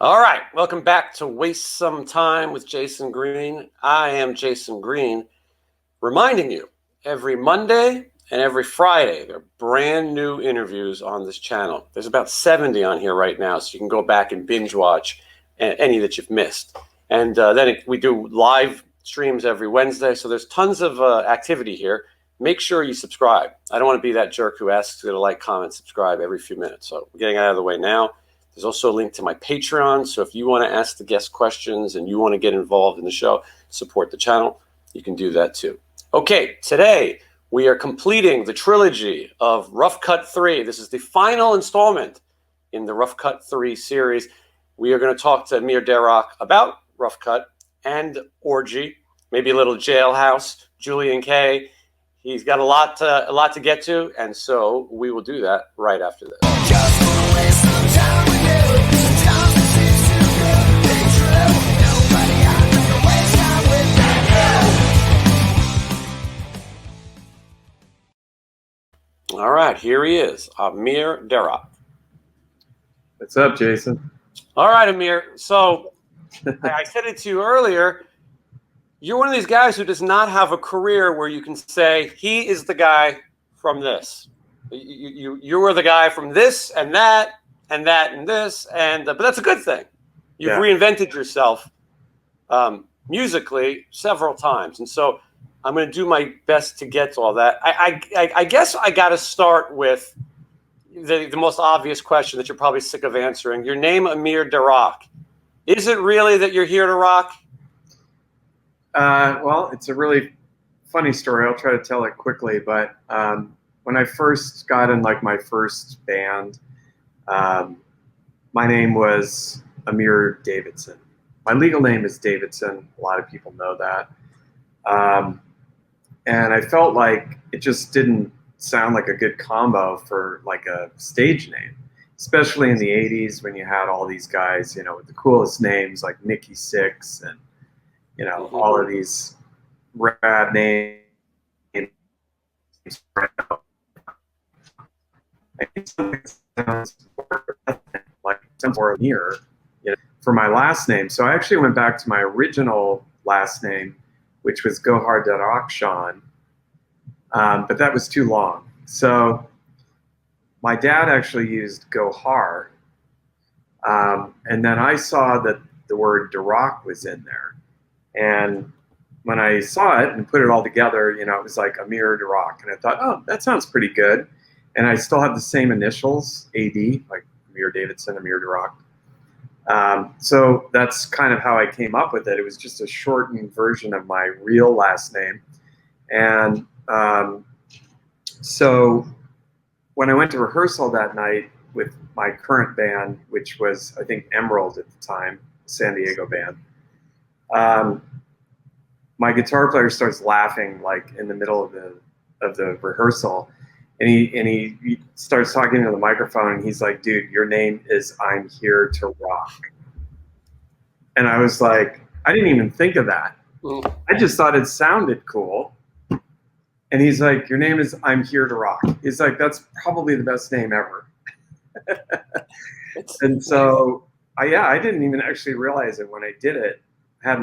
All right, welcome back to Waste Some Time with Jason Green. I am Jason Green, reminding you every Monday and every Friday there are brand new interviews on this channel. There's about 70 on here right now, so you can go back and binge watch any that you've missed. And then we do live streams every Wednesday, so there's tons of activity here. Make sure you subscribe. I don't want to be that jerk who asks you to like, comment, subscribe every few minutes. So we're getting out of the way now. There's also a link to my Patreon. So if you want to ask the guest questions and you want to get involved in the show, support the channel, you can do that too. Okay, today we are completing the trilogy of Rough Cutt 3. This is the final installment in the Rough Cutt 3 series. We are going to talk to AMIR DERAKH about Rough Cutt and ORGY, maybe a little Jailhouse, JULIEN-K. He's got a lot to get to, and so we will do that right after this. All right, here he is, AMIR DERAKH. What's up, Jason? All right, AMIR. So I said it to you earlier. You're one of these guys who does not have a career where you can say he is the guy from this. You were the guy from this and that and that and this, and but that's a good thing. You've reinvented yourself musically several times, and so I'm going to do my best to get to all that. I guess I got to start with the most obvious question that you're probably sick of answering. Your name, AMIR DERAKH. Is it really that you're here to rock? Well, it's a really funny story. I'll try to tell it quickly. But when I first got in my first band, my name was AMIR Davidson. My legal name is Davidson. A lot of people know that. And I felt like it just didn't sound like a good combo for a stage name, especially in the 80s when you had all these guys, with the coolest names like Nikki Sixx and, all of these rad names. Or AMIR, for my last name. So I actually went back to my original last name, which was Gohar Darakhshan, but that was too long. So my dad actually used Gohar, and then I saw that the word Derakh was in there. And when I saw it and put it all together, it was like AMIR DERAKH. And I thought, oh, that sounds pretty good. And I still have the same initials, AD, like AMIR Davidson, AMIR DERAKH. So that's kind of how I came up with it. It was just a shortened version of my real last name. And so when I went to rehearsal that night with my current band, which was, I think, Emerald at the time, San Diego band, my guitar player starts laughing in the middle of the rehearsal. And he starts talking into the microphone, and he's like, dude, your name is I'm Here to Rock. And I was like, I didn't even think of that. I just thought it sounded cool. And he's like, your name is I'm Here to Rock. He's like, that's probably the best name ever. And so, I didn't even actually realize it when I did it. I had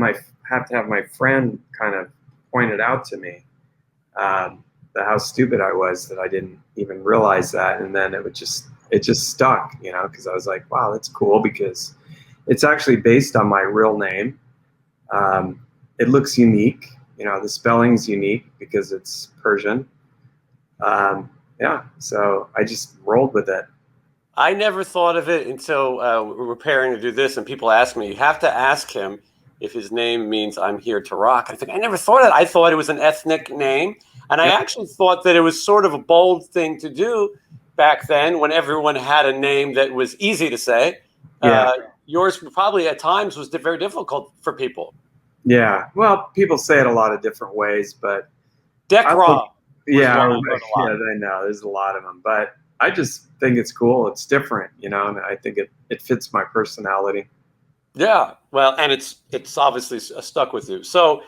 to have my friend kind of point it out to me. How stupid I was that I didn't even realize that, and then it just stuck, because I was like, wow, that's cool because it's actually based on my real name. It looks unique, the spelling's unique because it's Persian. So I just rolled with it. I never thought of it until we were preparing to do this, and people ask me, you have to ask him if his name means I'm here to rock. I think I never thought it. I thought it was an ethnic name. And I actually thought that it was sort of a bold thing to do back then when everyone had a name that was easy to say. Yours probably at times was very difficult for people. Yeah. Well, people say it a lot of different ways, but... Dekra. Yeah, I know. There's a lot of them. But I just think it's cool. It's different, and I think it fits my personality. Yeah. Well, and it's obviously stuck with you. So...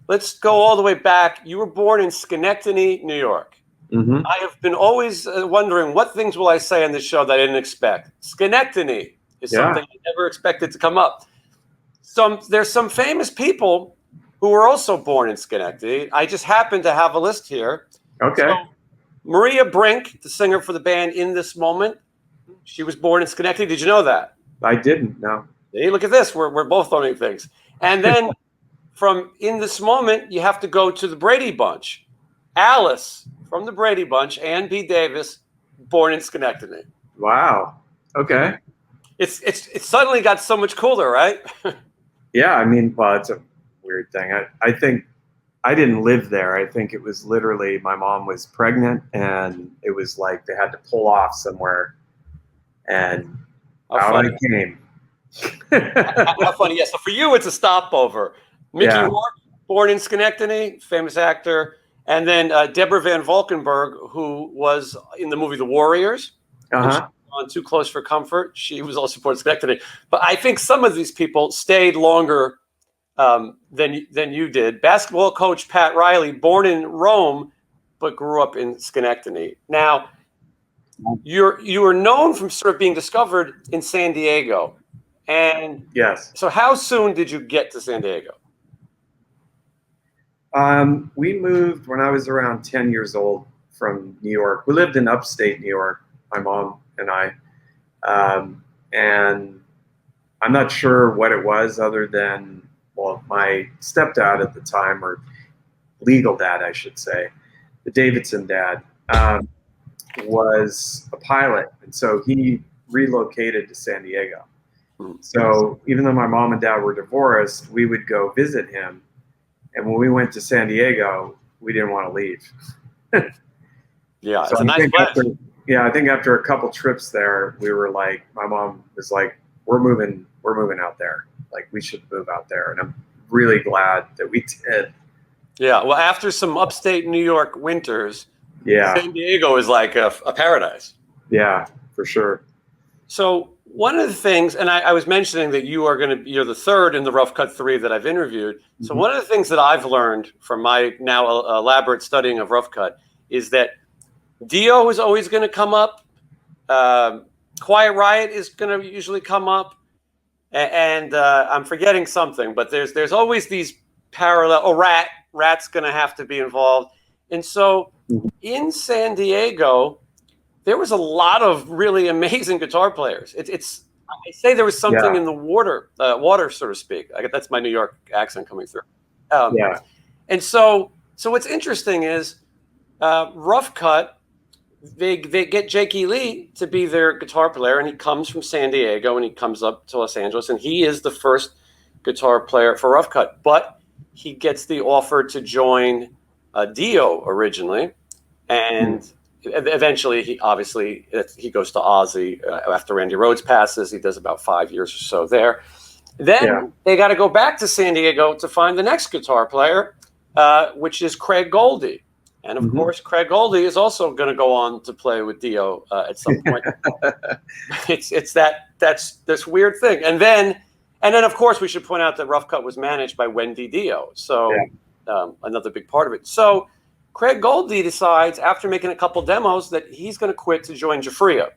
let's go all the way back. You were born in Schenectady, New York. I have been always wondering what things will I say on this show that I didn't expect. Schenectady. is Yeah. something I never expected to come up. There's some famous people who were also born in Schenectady. I just happen to have a list here. Okay. So, Maria Brink, the singer for the band In This Moment, she was born in Schenectady. Did you know that? I didn't know. Hey, look at this. We're both learning things. And then from In This Moment, you have to go to the Brady Bunch. Alice from the Brady Bunch, Ann B. Davis, born in Schenectady. Wow. Okay. It's suddenly got so much cooler, right? Yeah, I mean, well, it's a weird thing. I think I didn't live there. I think it was literally my mom was pregnant, and it was like they had to pull off somewhere, and out I came. How funny. Yeah, so for you, it's a stopover. Mickey Rourke, born in Schenectady, famous actor. And then Deborah Van Valkenburg, who was in the movie The Warriors. On Too Close for Comfort. She was also born in Schenectady. But I think some of these people stayed longer than you did. Basketball coach Pat Riley, born in Rome, but grew up in Schenectady. Now, you were known from sort of being discovered in San Diego. And yes. So how soon did you get to San Diego? We moved when I was around 10 years old from New York. We lived in upstate New York, my mom and I. And I'm not sure what it was other than, well, my stepdad at the time, or legal dad, I should say, the Davidson dad, was a pilot. And so he relocated to San Diego. So even though my mom and dad were divorced, we would go visit him. And when we went to San Diego, we didn't want to leave. Yeah, so it's a nice place. I think after a couple trips there, we were like, my mom was like, we're moving out there. Like, we should move out there. And I'm really glad that we did. Yeah, well, after some upstate New York winters, San Diego is like a paradise. Yeah, for sure. So one of the things, and I was mentioning that you're the third in the Rough Cutt 3 that I've interviewed. So one of the things that I've learned from my now elaborate studying of Rough Cutt is that Dio is always going to come up. Quiet Riot is going to usually come up. And I'm forgetting something, but there's always these parallel. Oh, Rat's going to have to be involved. And so in San Diego, there was a lot of really amazing guitar players. I say there was something in the water, so to speak. That's my New York accent coming through. And so what's interesting is Rough Cutt, they get Jakey Lee to be their guitar player, and he comes from San Diego, and he comes up to Los Angeles, and he is the first guitar player for Rough Cutt. But he gets the offer to join Dio originally, and eventually he goes to Ozzy after Randy Rhoads passes. He does about 5 years or so there. Then they got to go back to San Diego to find the next guitar player, which is Craig Goldie. And of course, Craig Goldie is also going to go on to play with Dio at some point. It's that's this weird thing. And then of course we should point out that Rough Cutt was managed by Wendy Dio. So another big part of it. So Craig Goldie decides, after making a couple demos, that he's going to quit to join Giuffria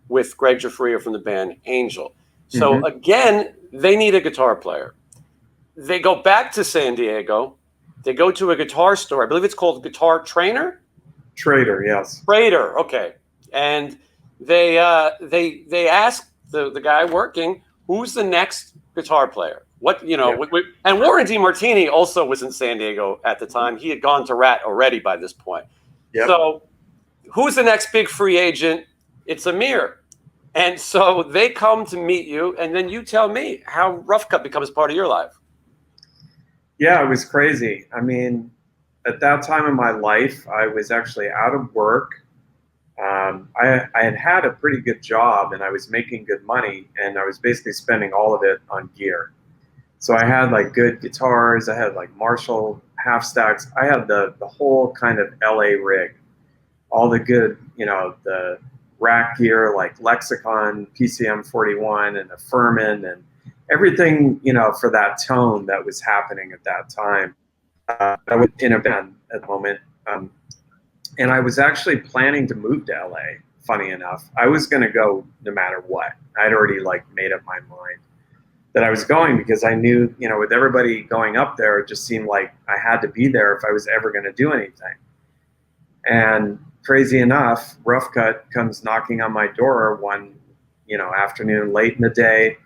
with Greg Giuffria from the band Angel. So again, they need a guitar player. They go back to San Diego. They go to a guitar store. I believe it's called Guitar Trainer. Trader, yes. Trader, okay. And they ask the guy working, who's the next guitar player? And Warren DeMartini also was in San Diego at the time. He had gone to Rat already by this point. So who's the next big free agent? It's AMIR. And so they come to meet you, and then you tell me how Rough Cutt becomes part of your life. Yeah, it was crazy. I mean, at that time in my life, I was actually out of work. I had a pretty good job, and I was making good money, and I was basically spending all of it on gear. So I had like good guitars. I had like Marshall half stacks. I had the whole kind of LA rig, all the good, the rack gear like Lexicon, PCM 41, and the Furman, and everything, for that tone that was happening at that time. I was in a band at the moment. And I was actually planning to move to LA funny enough. I was going to go no matter what. I'd already like made up my mind that I was going because I knew, you know, with everybody going up there, it just seemed like I had to be there if I was ever going to do anything. And crazy enough, Rough Cutt comes knocking on my door one, you know, afternoon, late in the day.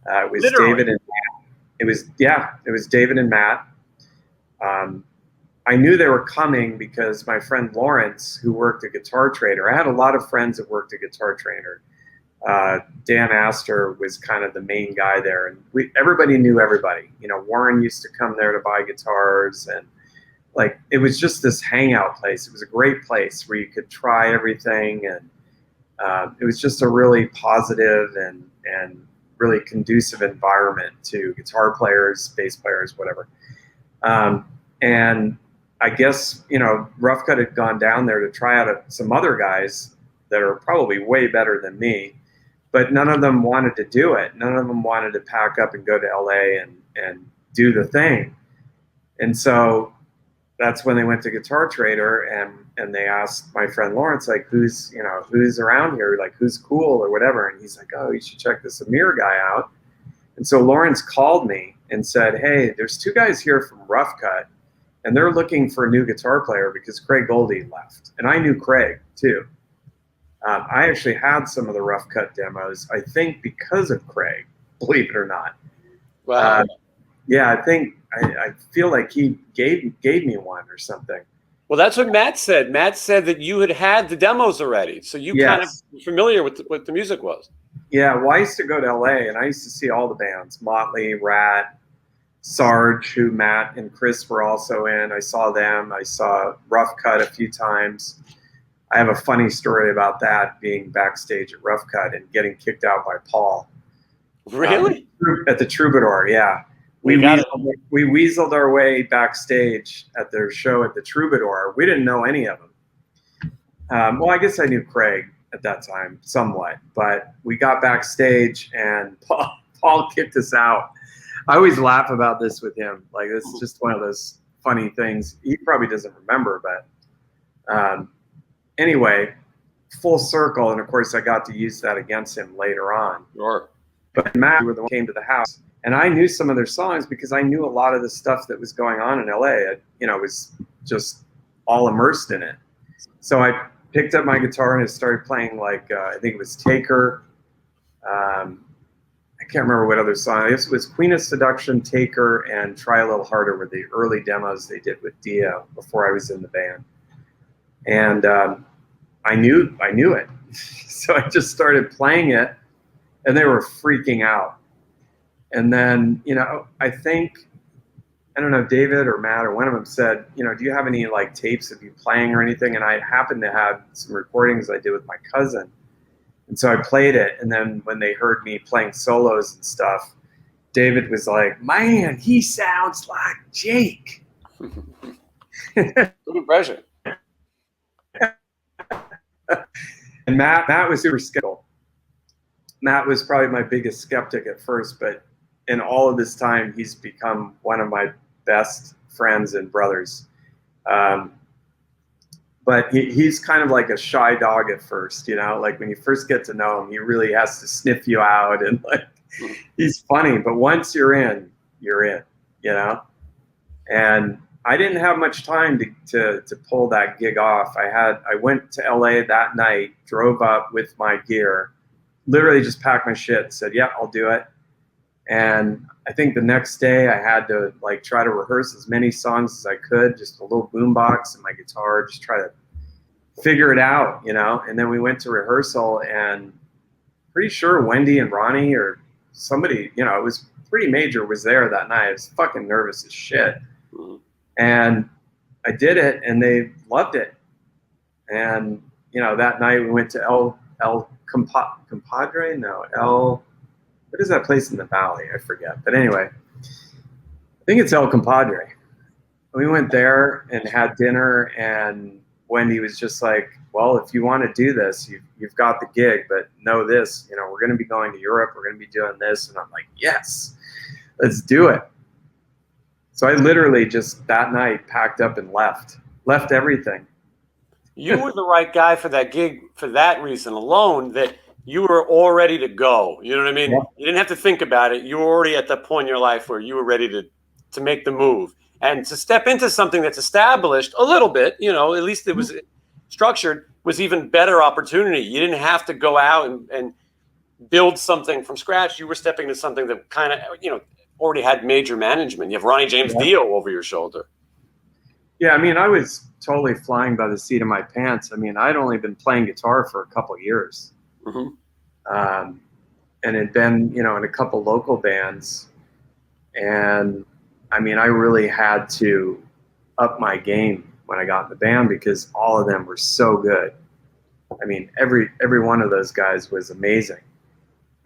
It was Literally. David and Matt. It was David and Matt. I knew they were coming because my friend Lawrence, who worked at Guitar Trader, I had a lot of friends that worked at Guitar Trader. Dan Astor was kind of the main guy there, and everybody knew everybody. You know, Warren used to come there to buy guitars, and like it was just this hangout place. It was a great place where you could try everything, and it was just a really positive and really conducive environment to guitar players, bass players, whatever. And I guess, you know, Rough Cutt had gone down there to try out some other guys that are probably way better than me, but none of them wanted to do it. None of them wanted to pack up and go to LA and do the thing. And so that's when they went to Guitar Trader and they asked my friend Lawrence, like, who's around here? Like, who's cool or whatever. And he's like, oh, you should check this AMIR guy out. And so Lawrence called me and said, hey, there's two guys here from Rough Cutt, and they're looking for a new guitar player because Craig Goldie left. And I knew Craig, too. I actually had some of the Rough Cutt demos, I think because of Craig, believe it or not. Wow. Yeah, I feel like he gave me one or something. Well, that's what Matt said. Matt said that you had the demos already, so you kind of familiar with what the music was. Yeah, well, I used to go to LA, and I used to see all the bands, Motley, Rat, Sarge, who Matt and Chris were also in. I saw them. I saw Rough Cutt a few times. I have a funny story about that, being backstage at Rough Cutt and getting kicked out by Paul. Really? At the Troubadour, yeah. We weaseled our way backstage at their show at the Troubadour. We didn't know any of them. Well, I guess I knew Craig at that time somewhat, but we got backstage and Paul kicked us out. I always laugh about this with him. Like, this is just one of those funny things. He probably doesn't remember, but anyway, full circle. And of course, I got to use that against him later on. Sure. But Matt were the one who came to the house, and I knew some of their songs because I knew a lot of the stuff that was going on in LA. I was just all immersed in it. So I picked up my guitar and I started playing, like, I think it was Taker. I can't remember what other song. I guess it was Queen of Seduction, Taker, and Try a Little Harder were the early demos they did with Dio before I was in the band. And I knew it. So I just started playing it, and they were freaking out. And then, you know, I don't know, David or Matt or one of them said, you know, do you have any like tapes of you playing or anything? And I happened to have some recordings I did with my cousin. And so I played it. And then when they heard me playing solos and stuff, David was like, man, he sounds like Jake. Good impression. And Matt was super skeptical. Matt was probably my biggest skeptic at first, but in all of this time, he's become one of my best friends and brothers. But he's kind of like a shy dog at first, you know, like when you first get to know him, he really has to sniff you out, and like, he's funny, but once you're in, you know? And I didn't have much time to pull that gig off. I went to LA that night, drove up with my gear, literally just packed my shit and said, yeah, I'll do it. And I think the next day I had to like try to rehearse as many songs as I could, just a little boombox and my guitar, just try to figure it out, you know? And then we went to rehearsal, and pretty sure Wendy and Ronnie or somebody, you know, it was pretty major, was there that night. I was fucking nervous as shit. And I did it, and they loved it. And, you know, that night we went to El Compadre? No, what is that place in the valley? I forget. But anyway, I think it's El Compadre. We went there and had dinner, and Wendy was just like, well, if you want to do this, you've got the gig, but know this, you know, we're going to be going to Europe. We're going to be doing this. And I'm like, yes, let's do it. So I literally just that night packed up and left everything. you were the right guy for that gig for that reason alone, that you were all ready to go. You know what I mean? Yep. You didn't have to think about it. You were already at that point in your life where you were ready to make the move and to step into something that's established a little bit, you know, at least it was structured, was even better opportunity. You didn't have to go out and build something from scratch. You were stepping into something that kind of, you know, already had major management. You have Ronnie James Yeah. Dio over your shoulder. Yeah, I mean, I was totally flying by the seat of my pants. I mean, I'd only been playing guitar for a couple of years. And had been, you know, in a couple local bands. And I mean, I really had to up my game when I got in the band because all of them were so good. I mean, every one of those guys was amazing.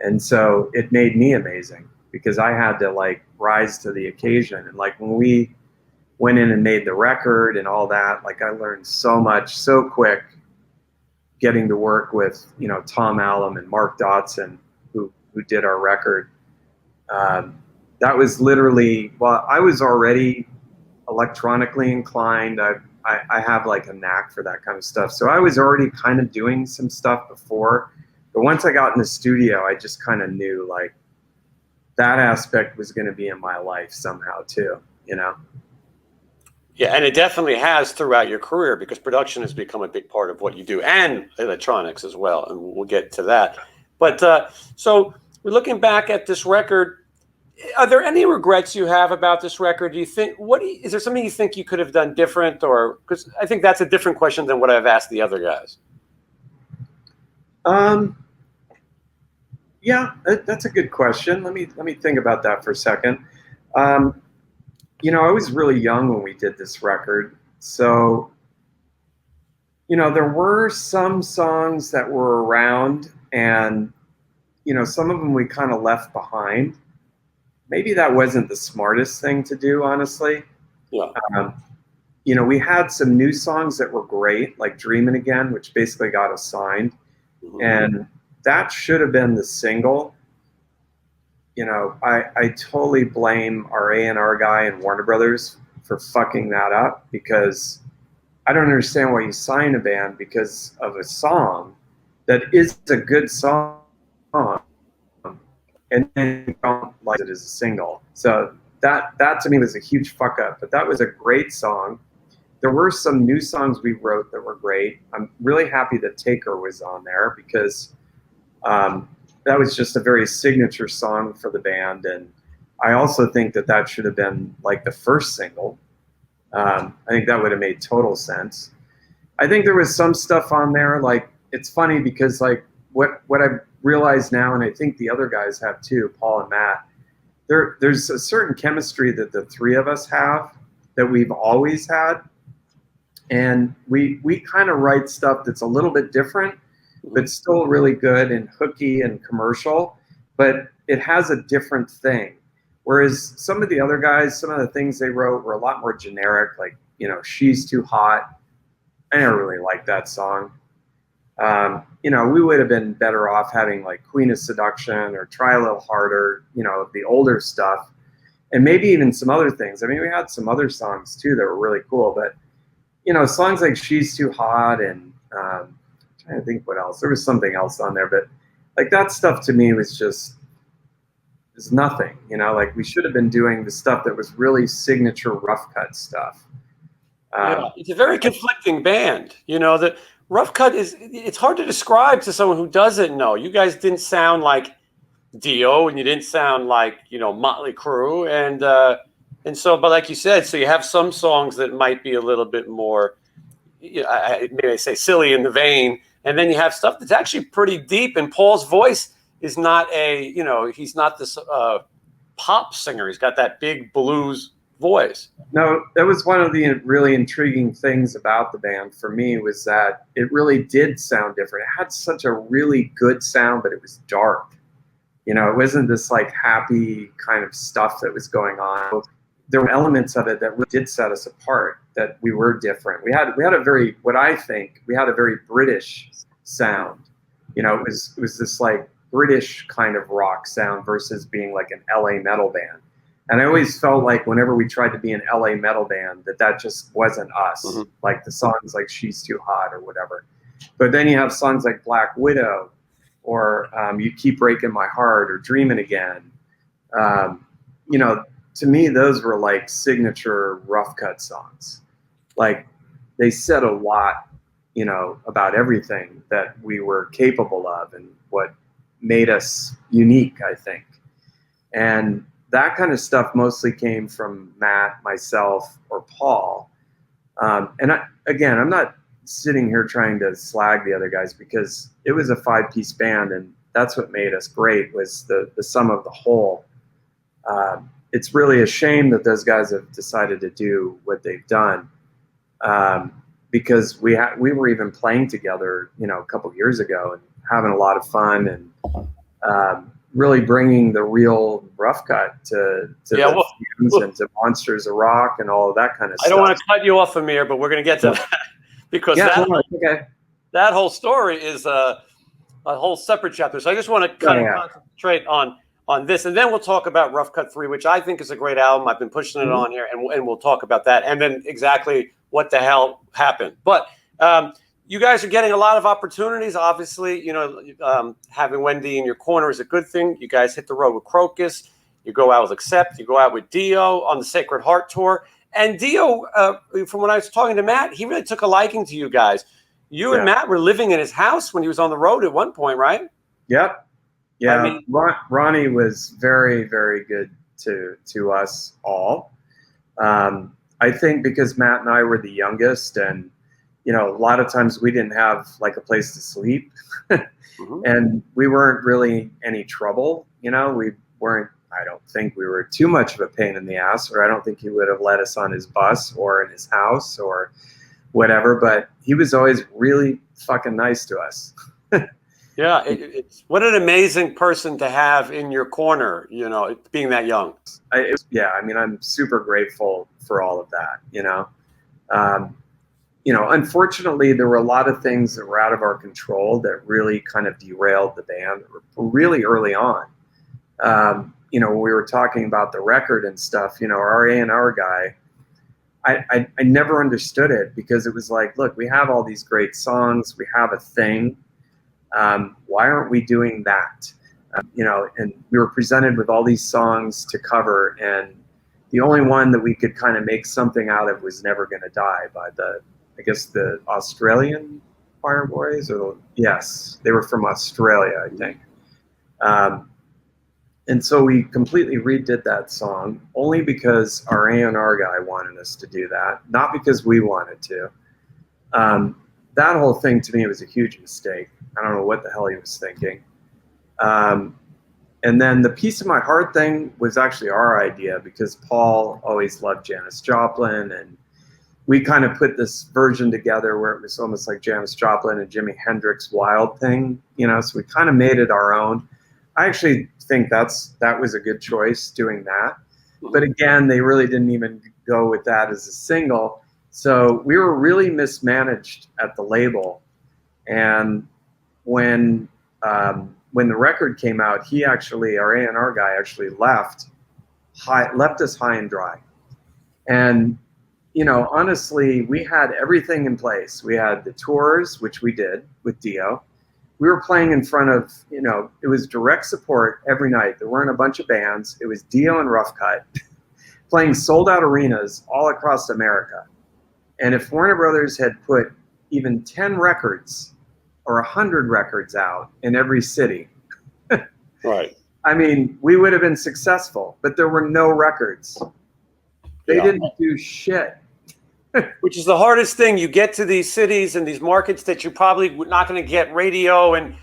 And so it made me amazing because I had to like rise to the occasion. And like when we went in and made the record and all that, like I learned so much so quick getting to work with, you know, Tom Allum and Mark Dotson, who did our record. That was literally, well, I was already electronically inclined. I have like a knack for that kind of stuff. So I was already kind of doing some stuff before. But once I got in the studio, I just kind of knew like that aspect was going to be in my life somehow too, you know? Yeah, and it definitely has throughout your career because production has become a big part of what you do and electronics as well. And we'll get to that. But so we're looking back at this record. Are there any regrets you have about this record? Do you think is there something you think you could have done different, or because I think that's a different question than what I've asked the other guys. Yeah, that's a good question. Let me think about that for a second. You know, I was really young when we did this record, so you know there were some songs that were around, and you know some of them we kind of left behind. Maybe that wasn't the smartest thing to do, honestly. Yeah. You know, we had some new songs that were great, like Dreamin' Again, which basically got us signed. And that should have been the single. You know, I totally blame our A&R guy and Warner Brothers for fucking that up because I don't understand why you sign a band because of a song that is a good song and then you don't like it as a single. So that to me was a huge fuck up. But that was a great song. There were some new songs we wrote that were great. I'm really happy that Taker was on there because that was just a very signature song for the band. And I also think that should have been like the first single. I think that would have made total sense. I think there was some stuff on there, like, it's funny because like what I've realized now, and I think the other guys have too, Paul and Matt, there's a certain chemistry that the three of us have that we've always had. And we kind of write stuff that's a little bit different, but still really good and hooky and commercial, but it has a different thing. Whereas some of the other guys, some of the things they wrote were a lot more generic, like, you know, She's Too Hot. I never really liked that song. You know, we would have been better off having like Queen of Seduction or Try a Little Harder, you know, the older stuff, and maybe even some other things. I mean, we had some other songs too that were really cool, but you know, songs like She's Too Hot and I'm trying to think what else. There was something else on there, but like that stuff to me was nothing, you know, like we should have been doing the stuff that was really signature Rough Cutt stuff. Yeah, it's a very conflicting band. You know, the Rough Cutt it's hard to describe to someone who doesn't know. You guys didn't sound like Dio and you didn't sound like, you know, Motley Crue. And so, but like you said, so you have some songs that might be a little bit more, you know, maybe I say silly in the vein. And then you have stuff that's actually pretty deep. And Paul's voice is not you know, he's not this pop singer. He's got that big blues voice. No, that was one of the really intriguing things about the band for me was that it really did sound different. It had such a really good sound, but it was dark. You know, it wasn't this like happy kind of stuff that was going on. There were elements of it that really did set us apart, that we were different. We had a very, what I think, we had a very British sound. You know, it was this like British kind of rock sound versus being like an LA metal band. And I always felt like whenever we tried to be an LA metal band, that just wasn't us. Mm-hmm. Like the songs like She's Too Hot or whatever. But then you have songs like Black Widow or You Keep Breaking My Heart or Dreaming Again. You know, to me, those were like signature Rough Cutt songs. Like they said a lot, you know, about everything that we were capable of and what made us unique, I think. And that kind of stuff mostly came from Matt, myself, or Paul. And again, I'm not sitting here trying to slag the other guys because it was a 5-piece band, and that's what made us great, was the sum of the whole. It's really a shame that those guys have decided to do what they've done, because we were even playing together, you know, a couple years ago and having a lot of fun and really bringing the real Rough Cutt to the Fumes and to Monsters of Rock and all of that kind of stuff. I don't want to cut you off, Amir, but we're going to get to that because that whole story is a whole separate chapter. So I just want to kind of concentrate on this, and then we'll talk about Rough Cutt 3, which I think is a great album. I've been pushing it on here, and we'll talk about that, and then exactly what the hell happened. But you guys are getting a lot of opportunities. Obviously, you know, having Wendy in your corner is a good thing. You guys hit the road with Crocus. You go out with Accept. You go out with Dio on the Sacred Heart tour. And Dio, from when I was talking to Matt, he really took a liking to you guys. You and Matt were living in his house when he was on the road at one point, right? Yep. Yeah. I mean, Ronnie was very, very good to us all. I think because Matt and I were the youngest, and you know, a lot of times we didn't have like a place to sleep, and we weren't really any trouble. You know, we weren't. I don't think we were too much of a pain in the ass, or I don't think he would have let us on his bus or in his house or whatever. But he was always really fucking nice to us. Yeah, it's what an amazing person to have in your corner, you know, being that young. I mean, I'm super grateful for all of that, you know. You know, unfortunately, there were a lot of things that were out of our control that really kind of derailed the band really early on. You know, when we were talking about the record and stuff, you know, our A&R guy, I never understood it, because it was like, look, we have all these great songs, we have a thing. Why aren't we doing that? You know, and we were presented with all these songs to cover, and the only one that we could kind of make something out of was Never Gonna Die by I guess the Australian Choir Boys, yes, they were from Australia, I think. And so we completely redid that song only because our A&R guy wanted us to do that, not because we wanted to. That whole thing to me was a huge mistake. I don't know what the hell he was thinking. And then the Piece of My Heart thing was actually our idea, because Paul always loved Janis Joplin, and we kind of put this version together where it was almost like Janis Joplin and Jimi Hendrix Wild thing, you know, so we kind of made it our own. I actually think that was a good choice, doing that. But again, they really didn't even go with that as a single. So we were really mismanaged at the label. And when the record came out, our A&R guy actually left us high and dry. And, you know, honestly, we had everything in place. We had the tours, which we did with Dio. We were playing in front of, you know, it was direct support every night. There weren't a bunch of bands. It was Dio and Rough Cutt playing sold-out arenas all across America. And if Warner Brothers had put even 10 records or 100 records out in every city, right, I mean, we would have been successful. But there were no records. They didn't do shit. Which is the hardest thing. You get to these cities and these markets that you're probably not going to get radio. And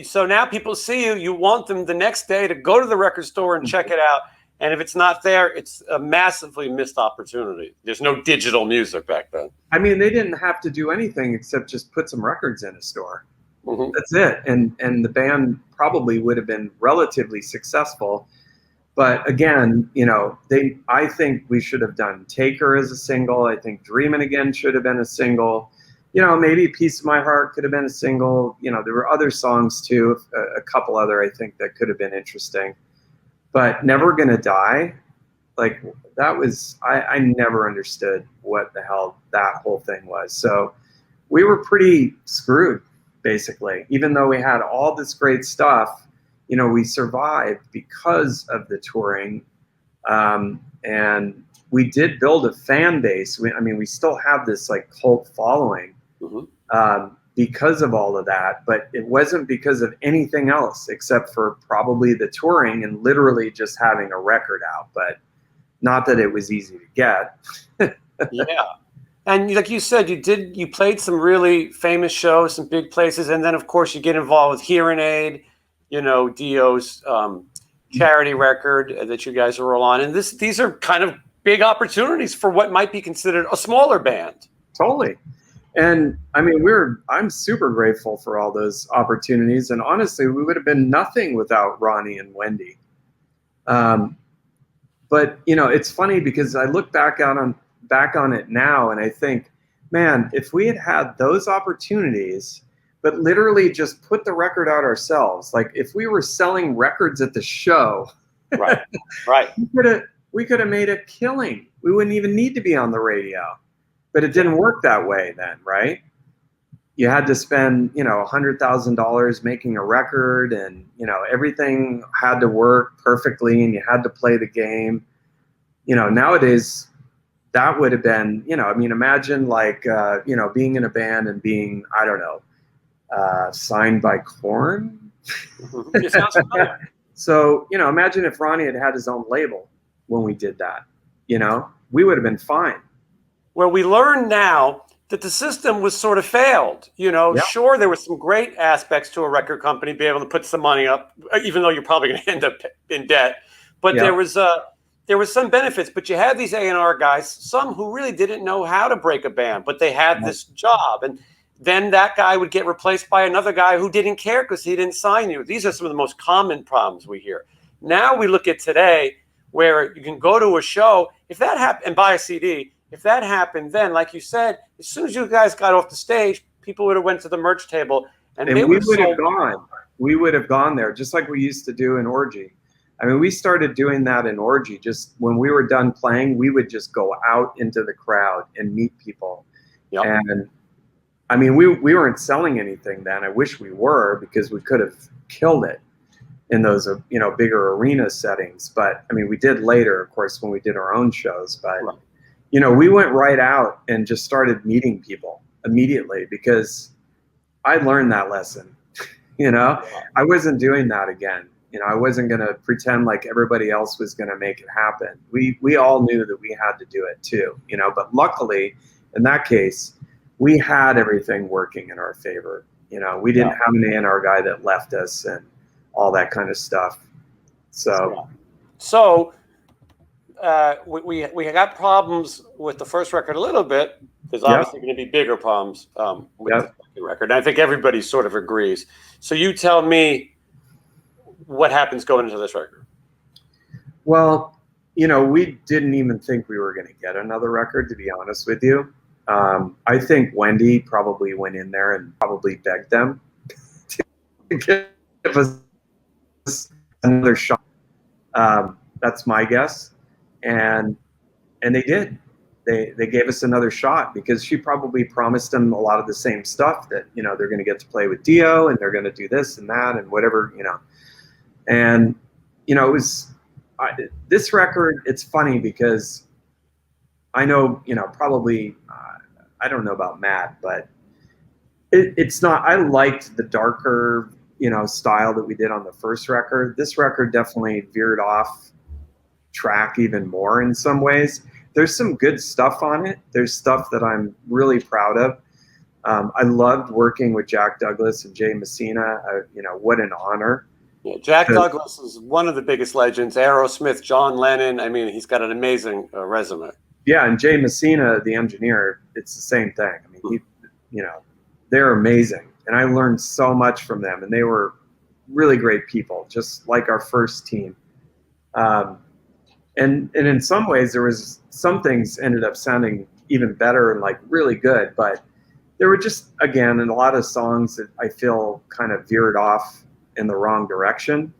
so now people see you, you want them the next day to go to the record store and check it out. And if it's not there, it's a massively missed opportunity. There's no digital music back then. I mean, they didn't have to do anything except just put some records in a store. That's it. And the band probably would have been relatively successful. But again, you know, I think we should have done Taker as a single. I think Dreamin' Again should have been a single. You know, maybe Piece of My Heart could have been a single. You know, there were other songs too, a couple other, I think, that could have been interesting. But Never Gonna Die, Like that was, I never understood what the hell that whole thing was. So we were pretty screwed, basically. Even though we had all this great stuff, you know, we survived because of the touring. And we did build a fan base. I mean, we still have this like cult following because of all of that, but it wasn't because of anything else except for probably the touring and literally just having a record out. But not that it was easy to get. Yeah. And like you said, you played some really famous shows, some big places. And then of course you get involved with Hearing Aid, you know, Dio's charity record that you guys are all on. And these are kind of big opportunities for what might be considered a smaller band. Totally. And I mean, I'm super grateful for all those opportunities. And honestly, we would have been nothing without Ronnie and Wendy. But you know, it's funny because I look back on it now and I think, man, if we had had those opportunities, but literally just put the record out ourselves, like if we were selling records at the show, right, we could have made a killing. We wouldn't even need to be on the radio. But it didn't work that way then, right? You had to spend, you know, $100,000 making a record, and you know everything had to work perfectly, and you had to play the game. You know, nowadays that would have been, you know, I mean, imagine like, you know, being in a band and being, I don't know, signed by KORN. It sounds familiar. So, you know, imagine if Ronnie had his own label when we did that. You know, we would have been fine. Well, we learn now that the system was sort of failed. You know, sure, there were some great aspects to a record company, be able to put some money up, even though you're probably going to end up in debt. But there was some benefits. But you had these A&R guys, some who really didn't know how to break a band, but they had this job. And then that guy would get replaced by another guy who didn't care because he didn't sign you. These are some of the most common problems we hear. Now we look at today where you can go to a show, if that happened, and buy a CD. If that happened then, like you said, as soon as you guys got off the stage, people would have went to the merch table. And we would have gone. We would have gone there, just like we used to do in Orgy. I mean, we started doing that in Orgy. Just when we were done playing, we would just go out into the crowd and meet people. Yep. And I mean, we weren't selling anything then. I wish we were, because we could have killed it in those, you know, bigger arena settings. But I mean, we did later, of course, when we did our own shows. But you know, we went right out and just started meeting people immediately, because I learned that lesson. You know, I wasn't doing that again. You know, I wasn't going to pretend like everybody else was going to make it happen. We all knew that we had to do it too, you know, but luckily in that case, we had everything working in our favor. You know, we didn't have an A&R guy that left us and all that kind of stuff. So we got problems with the first record a little bit. There's obviously going to be bigger problems with the second record. And I think everybody sort of agrees. So you tell me what happens going into this record. Well, you know, we didn't even think we were going to get another record, to be honest with you. I think Wendy probably went in there and probably begged them to give us another shot. That's my guess. And they did. They gave us another shot, because she probably promised them a lot of the same stuff, that, you know, they're going to get to play with Dio and they're going to do this and that and whatever, you know. And, you know, it was this record, it's funny because I know, you know, probably, I don't know about Matt, but it's not, I liked the darker, you know, style that we did on the first record. This record definitely veered off track even more in some ways. There's some good stuff on it. There's stuff that I'm really proud of. I loved working with Jack Douglas and Jay Messina. You know, what an honor. Yeah, Jack Douglas is one of the biggest legends. Aerosmith, John Lennon. I mean, he's got an amazing resume. Yeah, and Jay Messina, the engineer, it's the same thing. I mean, you know, they're amazing. And I learned so much from them. And they were really great people, just like our first team. And in some ways, there was some things ended up sounding even better and like really good. But there were just, again, in a lot of songs that I feel kind of veered off in the wrong direction.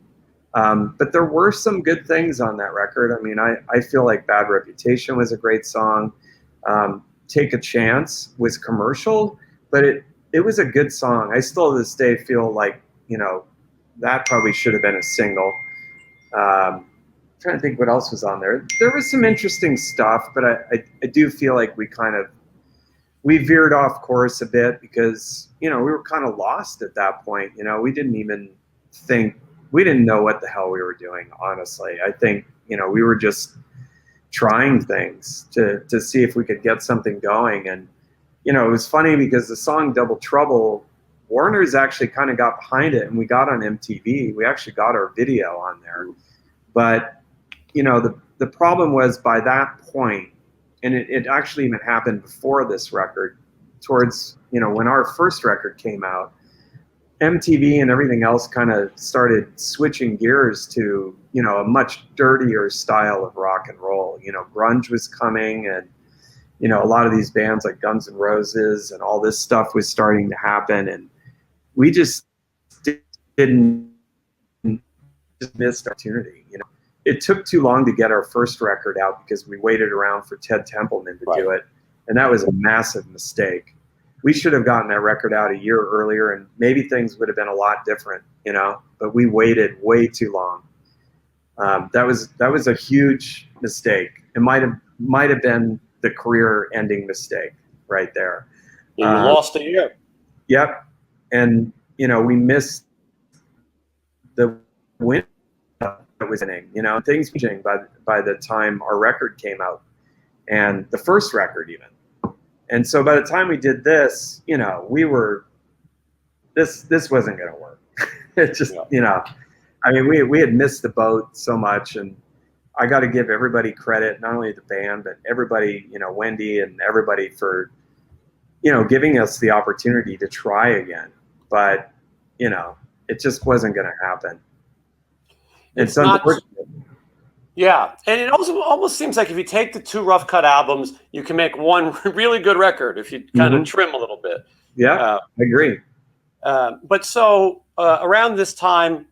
But there were some good things on that record. I mean, I feel like Bad Reputation was a great song. Take a Chance was commercial, but it was a good song. I still to this day feel like, you know, that probably should have been a single. Trying to think what else was on there. There was some interesting stuff, but I do feel like we veered off course a bit because, you know, we were kind of lost at that point. You know, we didn't know what the hell we were doing, honestly. I think, you know, we were just trying things to see if we could get something going. And, you know, it was funny because the song Double Trouble, Warner's actually kind of got behind it, and we got on MTV. We actually got our video on there. But, you know, the problem was by that point, and it actually even happened before this record, towards, you know, when our first record came out, MTV and everything else kind of started switching gears to, you know, a much dirtier style of rock and roll. You know, grunge was coming, and, you know, a lot of these bands like Guns N' Roses and all this stuff was starting to happen, and we just didn't just missed opportunity. You know, it took too long to get our first record out because we waited around for Ted Templeman to do it, and that was a massive mistake. We should have gotten that record out a year earlier, and maybe things would have been a lot different, you know, but we waited way too long. That was a huge mistake. It might have been the career-ending mistake right there. You lost a year. Yep. And, you know, we missed the win that was inning, you know, things changing by the time our record came out, and the first record even. And so by the time we did this, you know, this wasn't going to work. It just, you know, I mean, we had missed the boat so much, and I got to give everybody credit, not only the band, but everybody, you know, Wendy and everybody for, you know, giving us the opportunity to try again. But, you know, it just wasn't going to happen. It's unfortunate. Yeah, and it also almost seems like if you take the two Rough Cutt albums, you can make one really good record if you kind of trim a little bit. Yeah, I agree. But so around this time,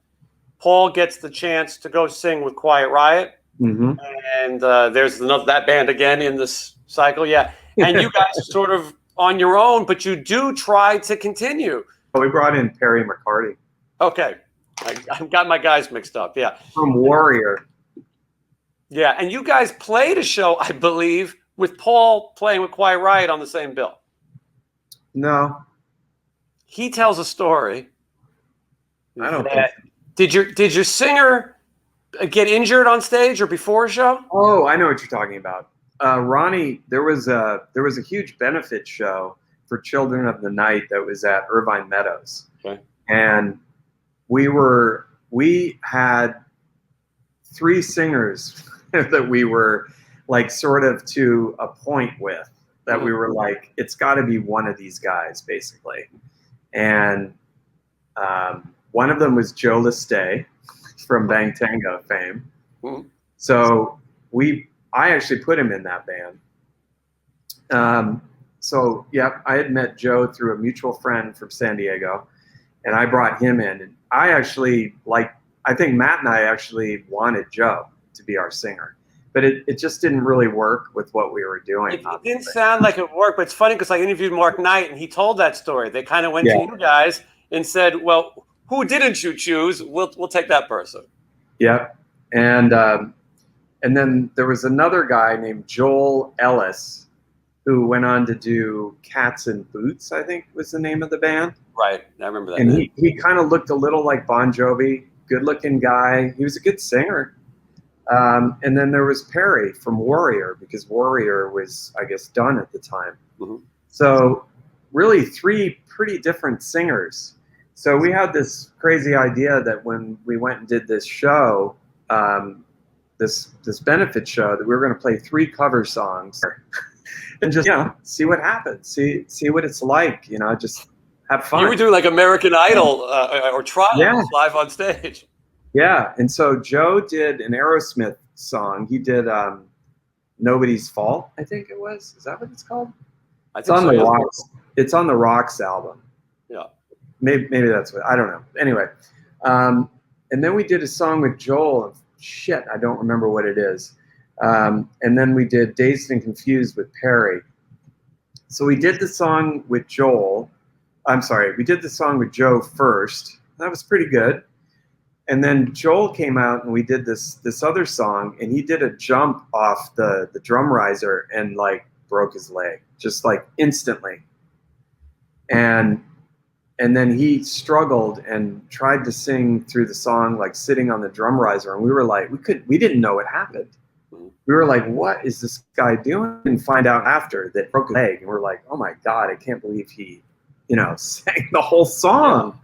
Paul gets the chance to go sing with Quiet Riot, and there's that band again in this cycle. Yeah, and you guys are sort of on your own, but you do try to continue. We brought in Perry McCarty. Okay, I've got my guys mixed up. Yeah, from Warrior. Yeah, and you guys played a show, I believe, with Paul playing with Quiet Riot on the same bill. No. He tells a story. I don't think so. Did your singer get injured on stage or before a show? Oh, I know what you're talking about. Ronnie, there was a huge benefit show for Children of the Night that was at Irvine Meadows. Okay. And we had 3 singers that we were like sort of to a point with, that we were like, it's got to be one of these guys basically. And one of them was Joe Leste from Bang Tango fame. So I actually put him in that band. So yeah, I had met Joe through a mutual friend from San Diego, and I brought him in. And I think Matt and I actually wanted Joe to be our singer, but it just didn't really work with what we were doing. It didn't sound like it worked, but it's funny because I interviewed Mark Knight and he told that story. They kind of went to you guys and said, well, who didn't you choose? We'll take that person. Yeah. And then there was another guy named Joel Ellis who went on to do Cats and Boots, I think was the name of the band. Right. I remember that. And he kind of looked a little like Bon Jovi, good looking guy. He was a good singer. And then there was Perry from Warrior, because Warrior was, I guess, done at the time. So really 3 pretty different singers. So we had this crazy idea that when we went and did this show, this benefit show, that we were going to play 3 cover songs and just, you know, see what happens, see what it's like, you know, just have fun. You were doing like American Idol or trials live on stage. Yeah, and so Joe did an Aerosmith song. He did Nobody's Fault, I think it was. Is that what it's called? It's on the Rocks. It's on the Rocks album. Yeah. Maybe that's what, I don't know. Anyway, and And then we did a song with Joel. Shit, I don't remember what it is. And then we did Dazed and Confused with Perry. So we did the song with Joel. I'm sorry, we did the song with Joe first. That was pretty good. And then Joel came out and we did this other song, and he did a jump off the drum riser and like broke his leg, just like instantly. And then he struggled and tried to sing through the song like sitting on the drum riser, and we were like, we didn't know what happened. We were like, what is this guy doing? And find out after that broke his leg, and we're like, oh my God, I can't believe he, sang the whole song.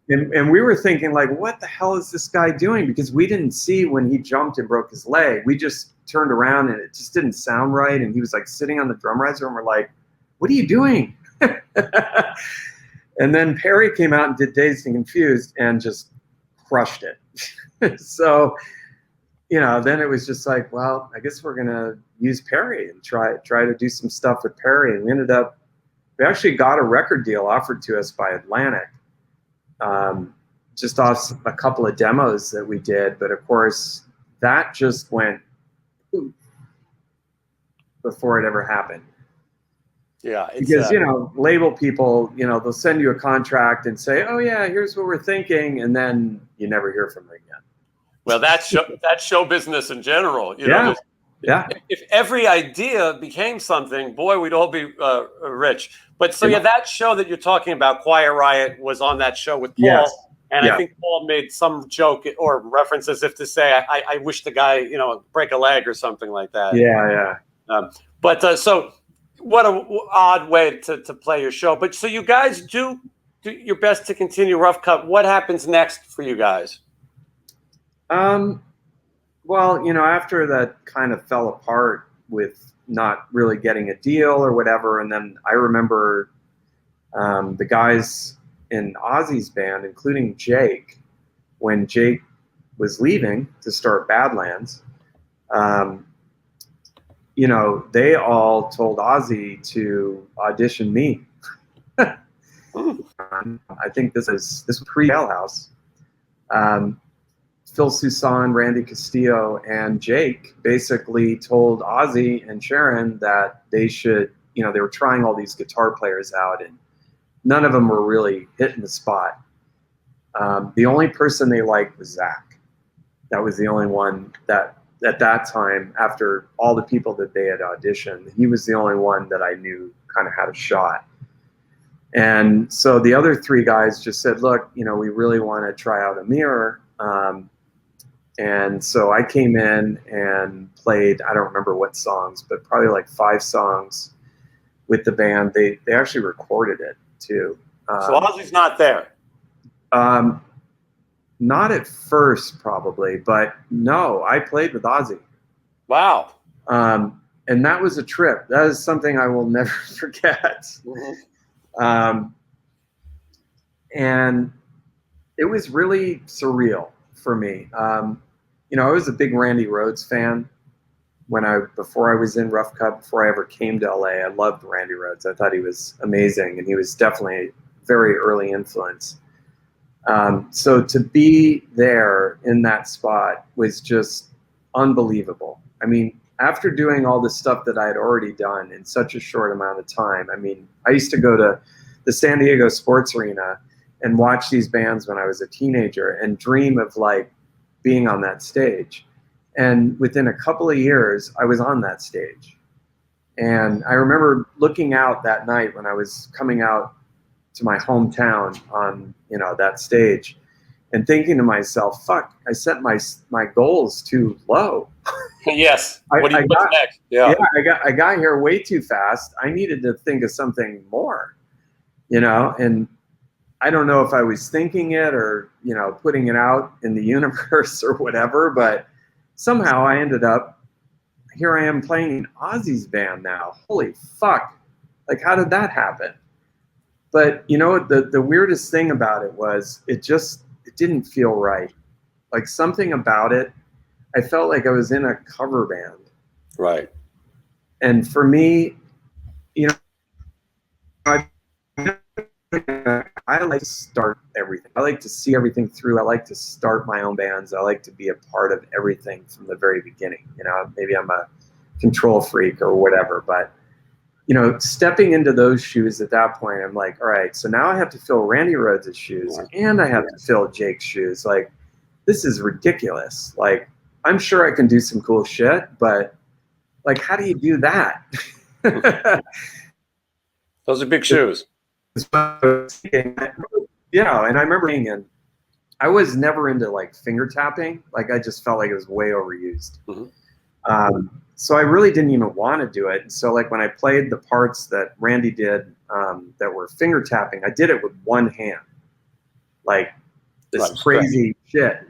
And we were thinking like, what the hell is this guy doing? Because we didn't see when he jumped and broke his leg. We just turned around and it just didn't sound right. And he was like sitting on the drum riser, and we're like, what are you doing? And then Perry came out and did Dazed and Confused and just crushed it. So, then it was just like, well, I guess we're going to use Perry and try to do some stuff with Perry. And we actually got a record deal offered to us by Atlantic, just off a couple of demos that we did. But of course, that just went before it ever happened. Yeah, because label people, they'll send you a contract and say, "Oh yeah, here's what we're thinking," and then you never hear from them again. Well, that's show business in general. Yeah. If every idea became something, boy, we'd all be rich. But so that show that you're talking about, Quiet Riot, was on that show with Paul. Yes. And I think Paul made some joke or reference as if to say, I wish the guy, break a leg or something like that. Yeah. But so what an odd way to play your show. But so you guys do your best to continue Rough Cutt. What happens next for you guys? Well, after that kind of fell apart with not really getting a deal or whatever, and then I remember the guys in Ozzy's band, including Jake, when Jake was leaving to start Badlands, they all told Ozzy to audition me. I think this was pre-Jailhouse. Phil Susan, Randy Castillo, and Jake basically told Ozzy and Sharon that they should, they were trying all these guitar players out, and none of them were really hitting the spot. The only person they liked was Zach. That was the only one that, at that time, after all the people that they had auditioned, he was the only one that I knew kind of had a shot. And so the other three guys just said, look, we really want to try out AMIR. And so I came in and played, I don't remember what songs, but probably like 5 songs with the band. They actually recorded it too. So Ozzy's not there? Not at first probably, but no, I played with Ozzy. Wow. And that was a trip. That is something I will never forget. Mm-hmm. And it was really surreal for me. I was a big Randy Rhoads fan before I was in Rough Cutt, before I ever came to LA. I loved Randy Rhoads. I thought he was amazing, and he was definitely a very early influence. So to be there in that spot was just unbelievable. I mean, after doing all the stuff that I had already done in such a short amount of time, I mean, I used to go to the San Diego Sports Arena and watch these bands when I was a teenager and dream of like being on that stage. And within a couple of years, I was on that stage. And I remember looking out that night when I was coming out to my hometown on, that stage and thinking to myself, fuck, I set my goals too low. Yes. What's next? Yeah, I got here way too fast. I needed to think of something more, and I don't know if I was thinking it or, putting it out in the universe or whatever, but somehow I ended up, here I am playing in Ozzy's band now. Holy fuck. Like, how did that happen? But the weirdest thing about it was it didn't feel right. Like something about it, I felt like I was in a cover band. Right. And for me, I I like to start everything. I like to see everything through. I like to start my own bands. I like to be a part of everything from the very beginning. You know, maybe I'm a control freak or whatever, but you know, stepping into those shoes at that point, I'm like, all right, so now I have to fill Randy Rhoads' shoes and I have to fill Jake's shoes. Like, this is ridiculous. Like, I'm sure I can do some cool shit, but like, how do you do that? Those are big shoes. Yeah, and I remember being in, I was never into like finger tapping. Like, I just felt like it was way overused. So I really didn't even want to do it. So like when I played the parts that Randy did that were finger tapping, I did it with one hand, like this crazy shit.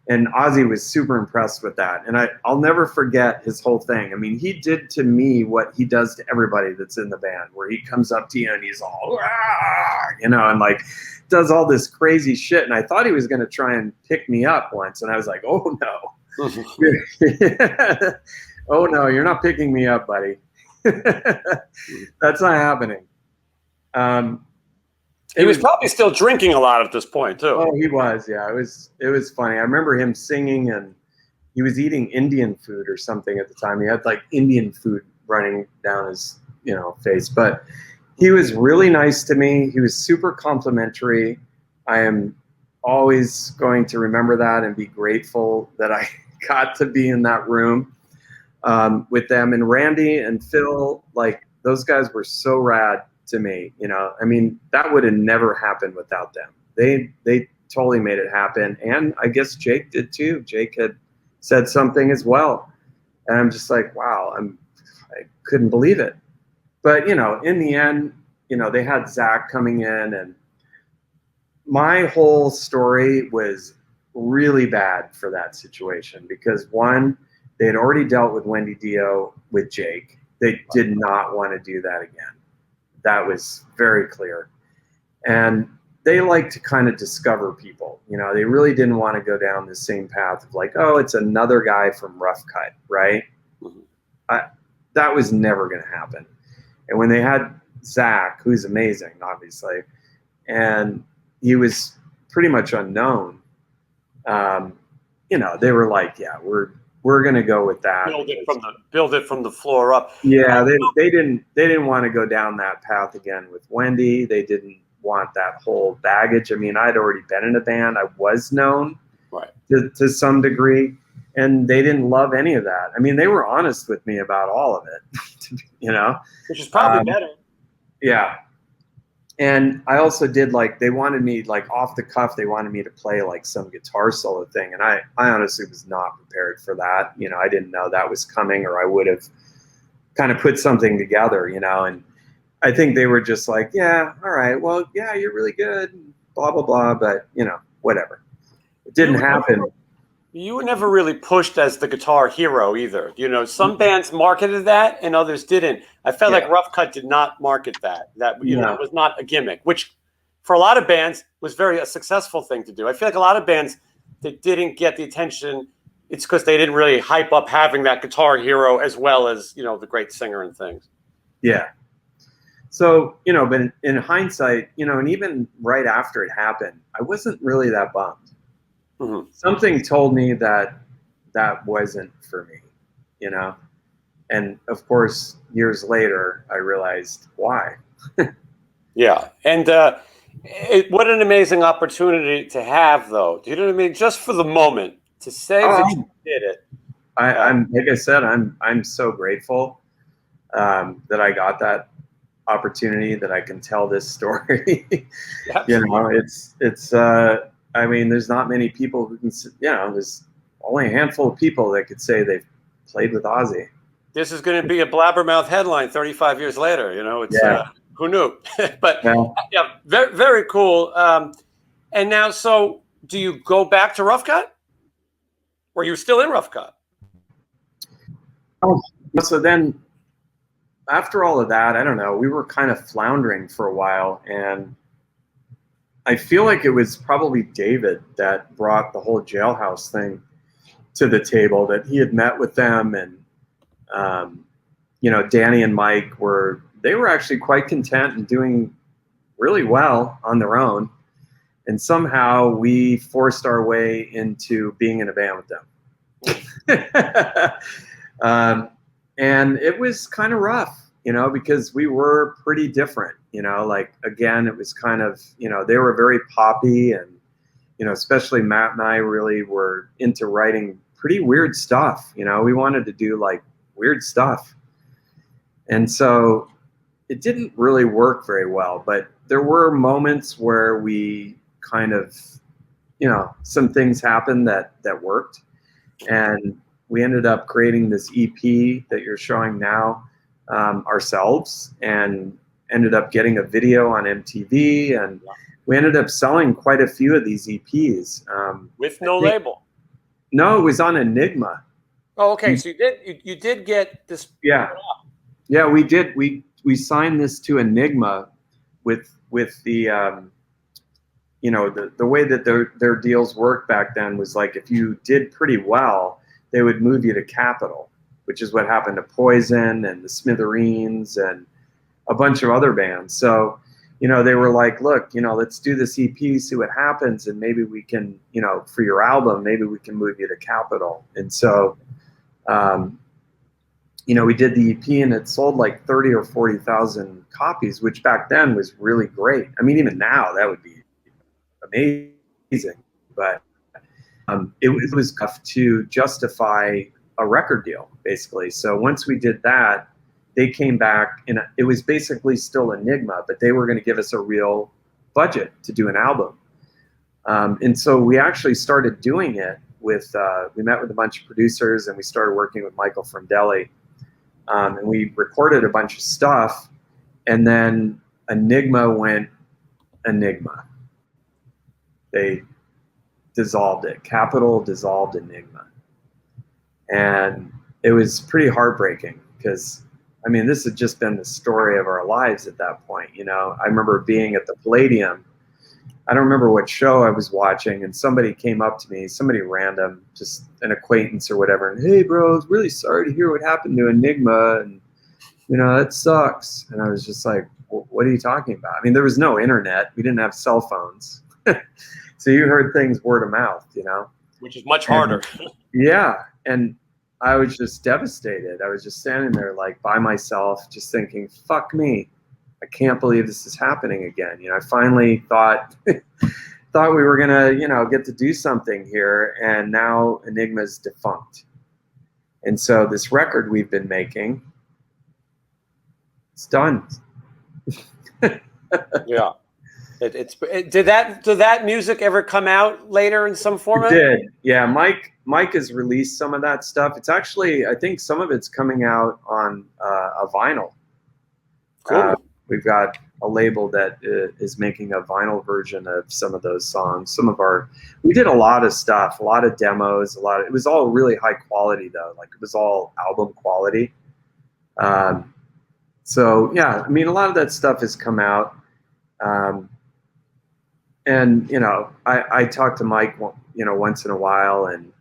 And Ozzy was super impressed with that. And I'll never forget his whole thing. I mean, he did to me what he does to everybody that's in the band, where he comes up to you and he's all, you know, and like does all this crazy shit. And I thought he was going to try and pick me up once. And I was like, oh no. Oh no, you're not picking me up, buddy. That's not happening. He was probably still drinking a lot at this point too. Oh, he was. Yeah, it was funny. I remember him singing, and he was eating Indian food or something at the time. He had like Indian food running down his, you know, face. But he was really nice to me. He was super complimentary. I am always going to remember that and be grateful that I got to be in that room with them. And Randy and Phil, like those guys were so rad to me, you know. I mean, that would have never happened without them. They totally made it happen. And I guess Jake did too. Jake had said something as well. And I'm just like, wow, I couldn't believe it. But, you know, in the end, you know, they had Zach coming in, and my whole story was really bad for that situation because one, they had already dealt with Wendy Dio with Jake. They did not want to do that again. That was very clear. And they like to kind of discover people. You know, they really didn't want to go down the same path of like, oh, it's another guy from Rough Cutt, right? That was never going to happen. And when they had Zach, who's amazing, obviously, and he was pretty much unknown, you know, they were like, yeah, we're going to go with that. Build it from the floor up. Yeah, they didn't want to go down that path again with Wendy. They didn't want that whole baggage. I mean, I'd already been in a band. I was known to some degree, and they didn't love any of that. I mean, they were honest with me about all of it, you know. Which is probably better. Yeah. And I also did like, they wanted me like off the cuff, they wanted me to play like some guitar solo thing. And I honestly was not prepared for that. You know, I didn't know that was coming, or I would have kind of put something together, you know. And I think they were just like, yeah, all right, well, yeah, you're really good, blah, blah, blah. But, you know, whatever. It didn't happen. You were never really pushed as the guitar hero either. You know, some bands marketed that and others didn't. I felt like Rough Cutt did not market that. That, you know, it was not a gimmick, which for a lot of bands was a successful thing to do. I feel like a lot of bands that didn't get the attention, it's because they didn't really hype up having that guitar hero as well as, you know, the great singer and things. Yeah. So, you know, but in hindsight, you know, and even right after it happened, I wasn't really that bummed. Something told me that that wasn't for me, you know? And of course, years later, I realized why. Yeah. And what an amazing opportunity to have, though. Do you know what I mean? Just for the moment, to say that you did it. I'm like I said, I'm so grateful that I got that opportunity, that I can tell this story. You know, it's I mean, there's not many people who can, you know, there's only a handful of people that could say they've played with Ozzy. This is going to be a blabbermouth headline 35 years later. You know, it's who knew? But yeah, very, very cool. And now, so do you go back to Rough Cutt? Or you're still in Rough Cutt? Oh, so then after all of that, I don't know, we were kind of floundering for a while, and I feel like it was probably David that brought the whole Jailhouse thing to the table, that he had met with them, and you know, Danny and Mike were actually quite content and doing really well on their own. And somehow we forced our way into being in a band with them. And it was kind of rough, you know, because we were pretty different, you know, like, again, it was kind of, you know, they were very poppy, and, you know, especially Matt and I really were into writing pretty weird stuff. You know, we wanted to do like weird stuff. And so it didn't really work very well, but there were moments where we kind of, you know, some things happened that worked, and we ended up creating this EP that you're showing now ourselves, and ended up getting a video on MTV, and we ended up selling quite a few of these EPs. With no label? No, it was on Enigma. Oh, okay. So you did get this. Yeah, yeah, we did. We signed this to Enigma with the you know, the way that their deals worked back then was like, if you did pretty well, they would move you to Capitol, which is what happened to Poison and the Smithereens and a bunch of other bands. So, you know, they were like, look, you know, let's do this EP, see what happens, and maybe we can, you know, for your album, maybe we can move you to Capitol. And so, you know, we did the EP, and it sold like 30 or 40,000 copies, which back then was really great. I mean, even now that would be amazing, but it was tough to justify a record deal, basically. So once we did that, they came back, and it was basically still Enigma, but they were going to give us a real budget to do an album. And so we actually started doing it with, we met with a bunch of producers, and we started working with Michael from Delhi. And we recorded a bunch of stuff, and then Enigma went Enigma. They dissolved it. Capitol dissolved Enigma. And it was pretty heartbreaking, because, I mean, this had just been the story of our lives at that point. You know, I remember being at the Palladium. I don't remember what show I was watching, and somebody came up to me, somebody random, just an acquaintance or whatever, and, hey, bro, I was really sorry to hear what happened to Enigma, and, you know, that sucks. And I was just like, what are you talking about? I mean, there was no internet. We didn't have cell phones. So you heard things word of mouth, you know. Which is much harder. Yeah, and I was just devastated. I was just standing there like by myself, just thinking, fuck me. I can't believe this is happening again. You know, I finally thought we were gonna, you know, get to do something here, and now Enigma's defunct. And so this record we've been making, it's done. Yeah. Did that music ever come out later in some format? It did. Yeah, Mike has released some of that stuff. It's actually, I think some of it's coming out on a vinyl. Cool. We've got a label that is making a vinyl version of some of those songs. We did a lot of stuff, a lot of demos, it was all really high quality though. Like, it was all album quality. So yeah, I mean, a lot of that stuff has come out. And, you know, I talk to Mike, you know, once in a while, and,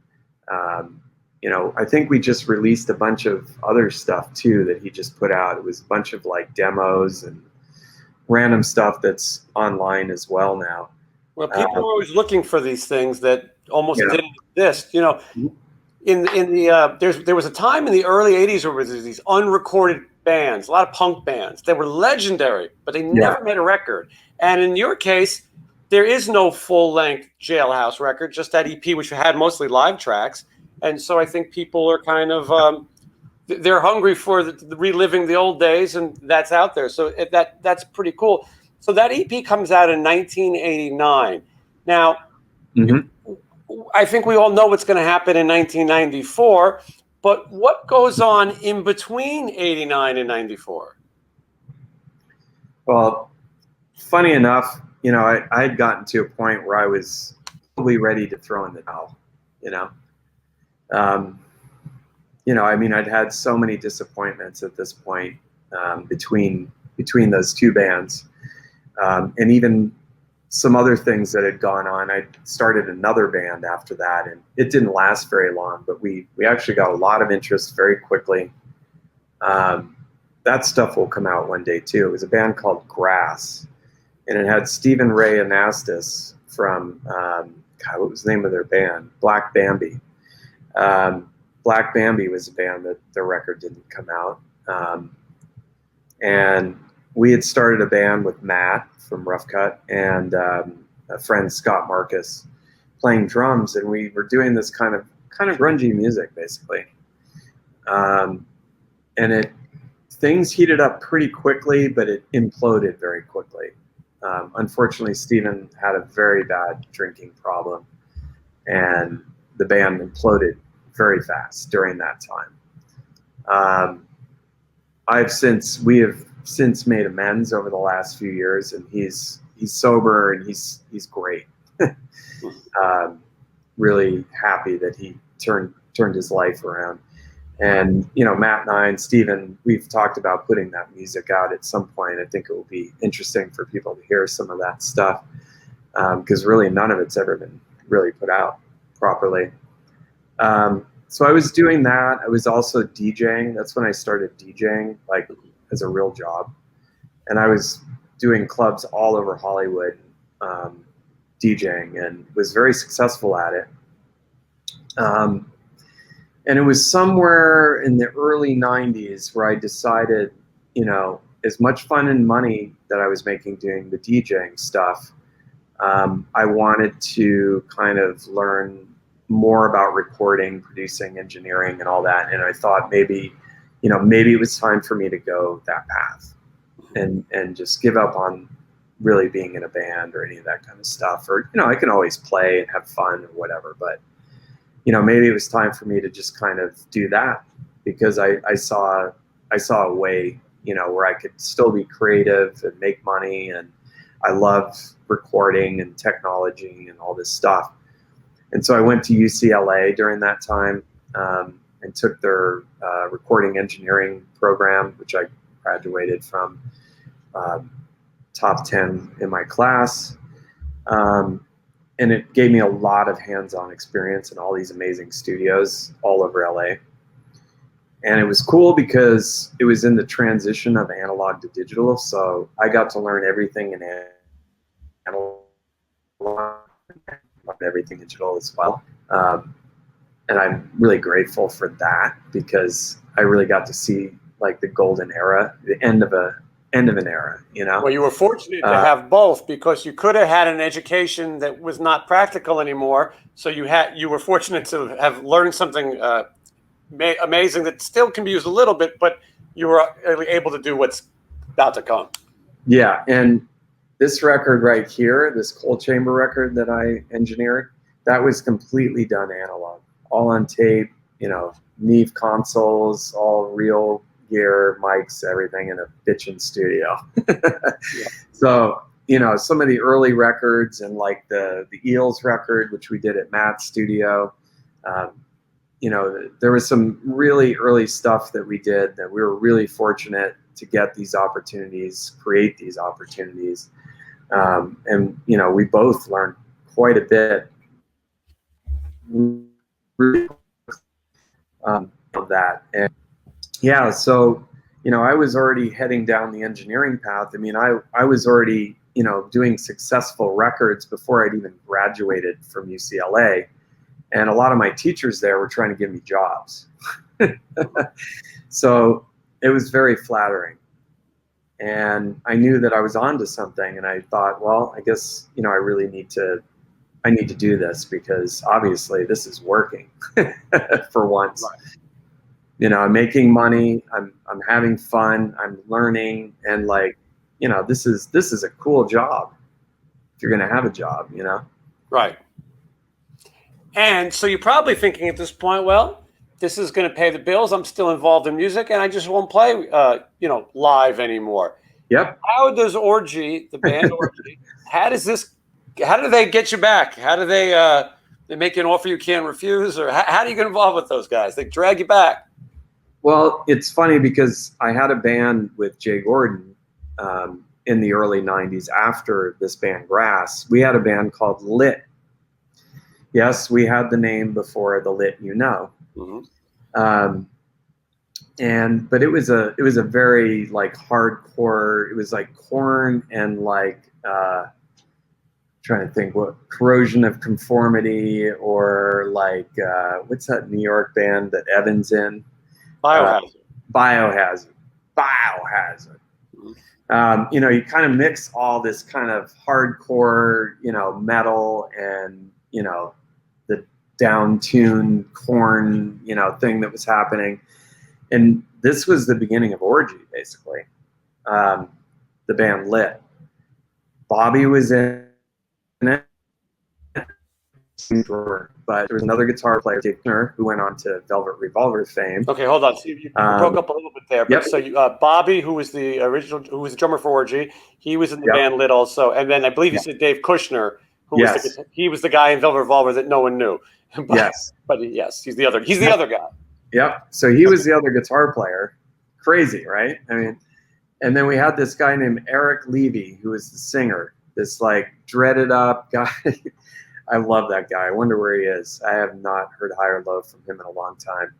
you know, I think we just released a bunch of other stuff too that he just put out. It was a bunch of like demos and random stuff that's online as well now. Well, people are always looking for these things that almost didn't exist. You know, there was a time in the early '80s where there was these unrecorded bands, a lot of punk bands that were legendary, but they never made a record. And in your case, there is no full-length Jailhouse record, just that EP, which had mostly live tracks. And so I think people are kind of they're hungry for reliving the old days, and that's out there. So that's pretty cool. So that EP comes out in 1989. Now, I think we all know what's going to happen in 1994. But what goes on in between 89 and 94? Well, funny enough, you know, I had gotten to a point where I was probably ready to throw in the towel, you know. You know, I mean, I'd had so many disappointments at this point between those two bands, and even some other things that had gone on. I started another band after that, and it didn't last very long, but we actually got a lot of interest very quickly. That stuff will come out one day too. It was a band called Grass, and it had Stephen Ray Anastas from, God, what was the name of their band? Black Bambi. Black Bambi was a band that their record didn't come out. And we had started a band with Matt from Rough Cutt and a friend, Scott Marcus, playing drums, and we were doing this kind of grungy music, basically. And things heated up pretty quickly, but it imploded very quickly. Unfortunately, Steven had a very bad drinking problem, and the band imploded very fast during that time. We have since made amends over the last few years, and he's sober and he's great. Really happy that he turned his life around. And, you know, Matt and I and Steven, we've talked about putting that music out at some point. I think it will be interesting for people to hear some of that stuff, because really none of it's ever been really put out properly. So I was doing that. I was also DJing. That's when I started DJing, like, as a real job. And I was doing clubs all over Hollywood, DJing, and was very successful at it. And it was somewhere in the early 90s where I decided, you know, as much fun and money that I was making doing the DJing stuff, I wanted to kind of learn more about recording, producing, engineering, and all that. And I thought maybe it was time for me to go that path and just give up on really being in a band or any of that kind of stuff. Or, you know, I can always play and have fun or whatever, but, you know, maybe it was time for me to just kind of do that, because I saw a way, you know, where I could still be creative and make money. And I love recording and technology and all this stuff. And so I went to UCLA during that time, and took their recording engineering program, which I graduated from, top 10 in my class. And it gave me a lot of hands-on experience in all these amazing studios all over LA. And it was cool because it was in the transition of analog to digital. So I got to learn everything in analog, everything digital as well. And I'm really grateful for that, because I really got to see, like, the golden era, the end of an era, you know? Well, you were fortunate to have both, because you could have had an education that was not practical anymore. So you were fortunate to have learned something amazing that still can be used a little bit, but you were able to do what's about to come. Yeah, and this record right here, this Cold Chamber record that I engineered, that was completely done analog, all on tape, you know, Neve consoles, all real gear, mics, everything in a bitchin' studio. Yeah. So, you know, some of the early records, and like the Eels record, which we did at Matt's studio, you know, there was some really early stuff that we did that we were really fortunate to get these opportunities, create these opportunities. And, you know, we both learned quite a bit of that. And yeah, so, you know, I was already heading down the engineering path. I mean, I was already, you know, doing successful records before I'd even graduated from UCLA. And a lot of my teachers there were trying to give me jobs. So it was very flattering. And I knew that I was onto something, and I thought, well, I guess, you know, I need to do this, because obviously this is working for once. Right. You know, I'm making money, I'm having fun, I'm learning, and, like, you know, this is a cool job if you're going to have a job, you know? Right. And so you're probably thinking at this point, well, this is going to pay the bills. I'm still involved in music, and I just won't play, you know, live anymore. Yep. How does ORGY, the band ORGY, how do they get you back? How do they make you an offer you can't refuse? Or how do you get involved with those guys? They drag you back. Well, it's funny, because I had a band with Jay Gordon in the early 90s after this band Grass. We had a band called Lit. Yes, we had the name before the Lit, you know. Mm-hmm. But it was a very, like, hardcore. It was like KORN and like trying to think what Corrosion of Conformity, or like what's that New York band that Evan's in? Biohazard. Biohazard. You know, you kind of mix all this kind of hardcore, you know, metal and, you know, the down-tuned KORN, you know, thing that was happening. And this was the beginning of Orgy, basically. The band Lit. Bobby was in it, but there was another guitar player, Dickner, who went on to Velvet Revolver fame. Okay, hold on. So you broke up a little bit there. But Yep. so you, Bobby, who was the original, who was the drummer for Orgy, he was in the band Lit also. And then I believe you said Dave Kushner, who was he was the guy in Velvet Revolver that no one knew. But, yes, he's the other guy. Yep. So he was the other guitar player. Crazy, right? I mean, and then we had this guy named Eric Levy, who was the singer. This like dreaded up guy. I love that guy. I wonder where he is. I have not heard high or low from him in a long time.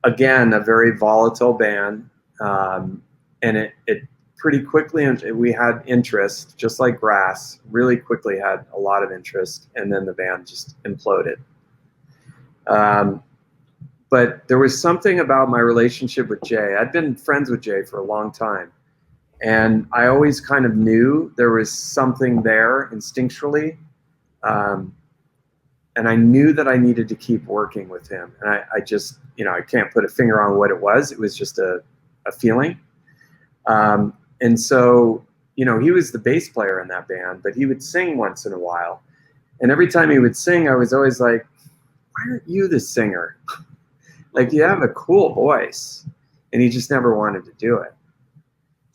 Again, a very volatile band, and it pretty quickly, we had interest, just like Grass. Really quickly had a lot of interest, and then the band just imploded. But there was something about my relationship with Jay. I'd been friends with Jay for a long time. And I always kind of knew there was something there instinctually. And I knew that I needed to keep working with him. And I just, you know, I can't put a finger on what it was. It was just a feeling. And so, you know, he was the bass player in that band, but he would sing once in a while. And every time he would sing, I was always like, why aren't you the singer? Like, you have a cool voice. And he just never wanted to do it.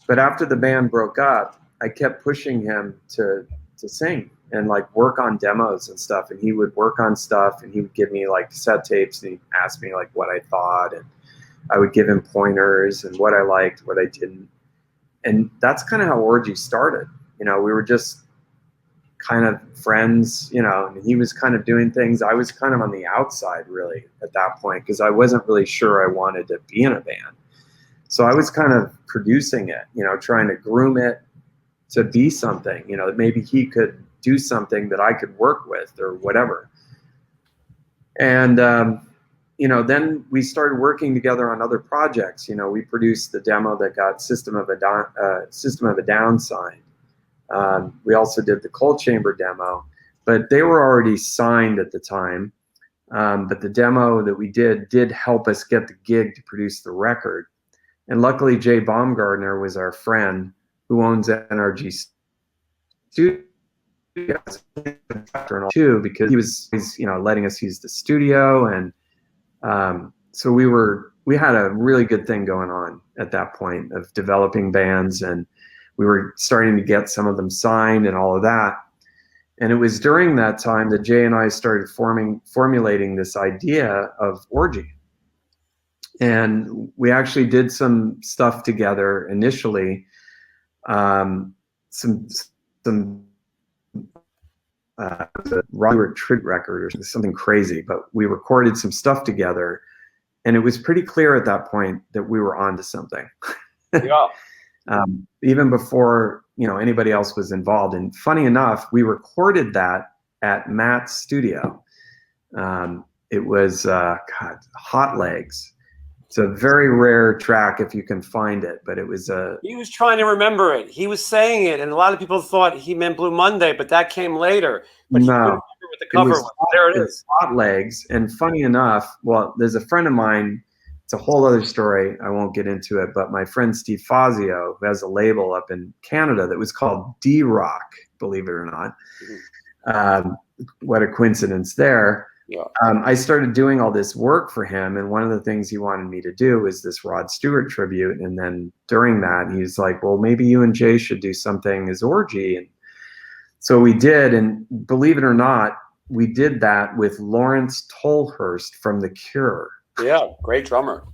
But after the band broke up, I kept pushing him to sing and like work on demos and stuff. And he would work on stuff, and he would give me like cassette tapes, and he'd ask me like what I thought, and I would give him pointers and what I liked, what I didn't. And that's kind of how Orgy started. You know, we were just kind of friends, you know, and he was kind of doing things. I was kind of on the outside really at that point, because I wasn't really sure I wanted to be in a band. So I was kind of producing it, you know, trying to groom it to be something, you know, that maybe he could do something that I could work with or whatever. And, you know, then we started working together on other projects. You know, we produced the demo that got System of a Down signed. We also did the Cold Chamber demo, but they were already signed at the time. But the demo that we did help us get the gig to produce the record. And luckily, Jay Baumgartner was our friend who owns NRG Studios too, because he was, you know, letting us use the studio, and so we had a really good thing going on at that point of developing bands, and we were starting to get some of them signed and all of that. And it was during that time that Jay and I started formulating this idea of Orgy. And we actually did some stuff together initially, some Robert Trig record or something crazy, but we recorded some stuff together, and it was pretty clear at that point that we were onto something. Yeah. Even before, you know, anybody else was involved. And funny enough, we recorded that at Matt's studio. It was Hot Legs. It's a very rare track if you can find it, but it was He was trying to remember it. He was saying it, and a lot of people thought he meant Blue Monday, but that came later. But he couldn't remember what the cover was. There it is. Hot Legs. And funny enough, well, there's a friend of mine. It's a whole other story. I won't get into it, but my friend Steve Fazio, who has a label up in Canada that was called D-Rock, believe it or not. Mm-hmm. What a coincidence there. Yeah. I started doing all this work for him, and one of the things he wanted me to do was this Rod Stewart tribute. And then during that, he's like, well, maybe you and Jay should do something as Orgy. And so we did, and believe it or not, we did that with Lawrence Tolhurst from The Cure. Yeah, great drummer.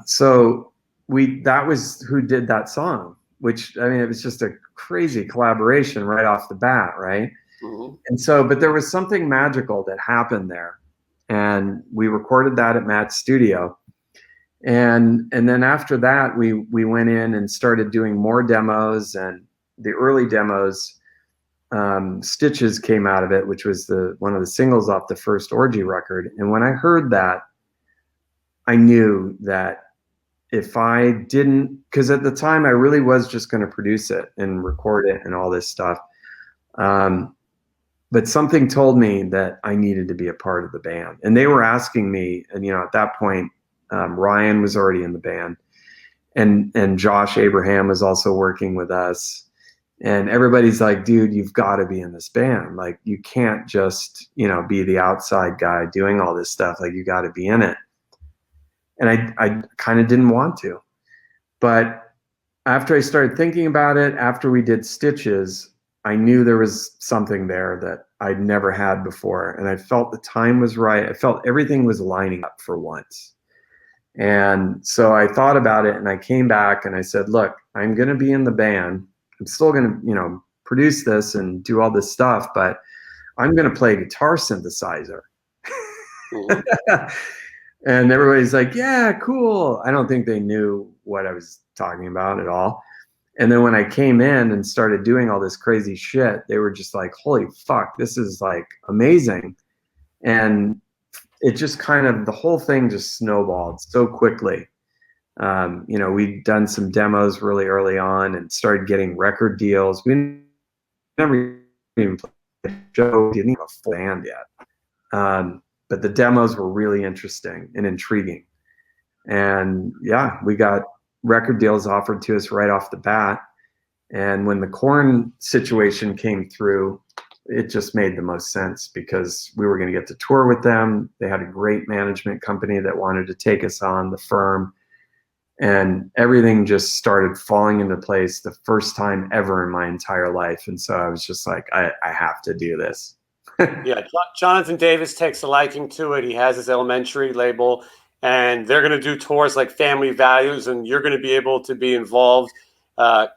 So that was who did that song, which, I mean, it was just a crazy collaboration right off the bat, right? Mm-hmm. And so, but there was something magical that happened there, and we recorded that at Matt's studio. And then after that, we went in and started doing more demos, and the early demos Stitches came out of it, which was one of the singles off the first Orgy record. And when I heard that, I knew that if I didn't, because at the time I really was just going to produce it and record it and all this stuff. But something told me that I needed to be a part of the band. And they were asking me, and at that point, Ryan was already in the band, and Josh Abraham was also working with us. And everybody's like, dude, you've got to be in this band. Like, you can't just, be the outside guy doing all this stuff. Like, you got to be in it. And I kind of didn't want to. But after I started thinking about it, after we did Stitches, I knew there was something there that I'd never had before. And I felt the time was right. I felt everything was lining up for once. And so I thought about it, and I came back and I said, look, I'm going to be in the band. I'm still going to, produce this and do all this stuff, but I'm going to play guitar synthesizer. And everybody's like, yeah, cool. I don't think they knew what I was talking about at all. And then when I came in and started doing all this crazy shit, they were just like, holy fuck, this is like amazing. And it just the whole thing just snowballed so quickly. We'd done some demos really early on and started getting record deals. We never even played a show, didn't even have a full band yet. But the demos were really interesting and intriguing. And yeah, we got record deals offered to us right off the bat. And when the KORN situation came through, it just made the most sense because we were going to get to tour with them. They had a great management company that wanted to take us on, the firm. And everything just started falling into place the first time ever in my entire life. And so I was just like, I have to do this. Yeah, Jonathan Davis takes a liking to it. He has his Elementary label, and they're going to do tours like Family Values, and you're going to be able to be involved,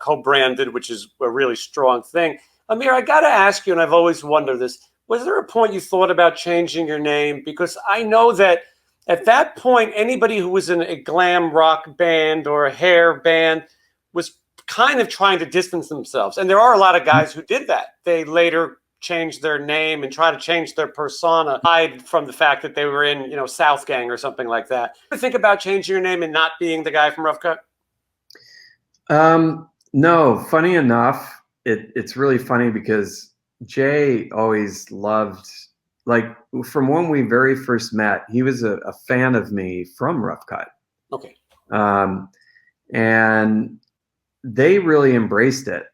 co-branded, which is a really strong thing. Amir, I got to ask you, and I've always wondered this, was there a point you thought about changing your name? Because I know that at that point, anybody who was in a glam rock band or a hair band was kind of trying to distance themselves. And there are a lot of guys who did that. They later changed their name and try to change their persona, hide from the fact that they were in, South Gang or something like that. You think about changing your name and not being the guy from Rough Cutt? No, funny enough, it's really funny because Jay always loved, like, from when we very first met, he was a fan of me from Rough Cutt. Okay. And they really embraced it.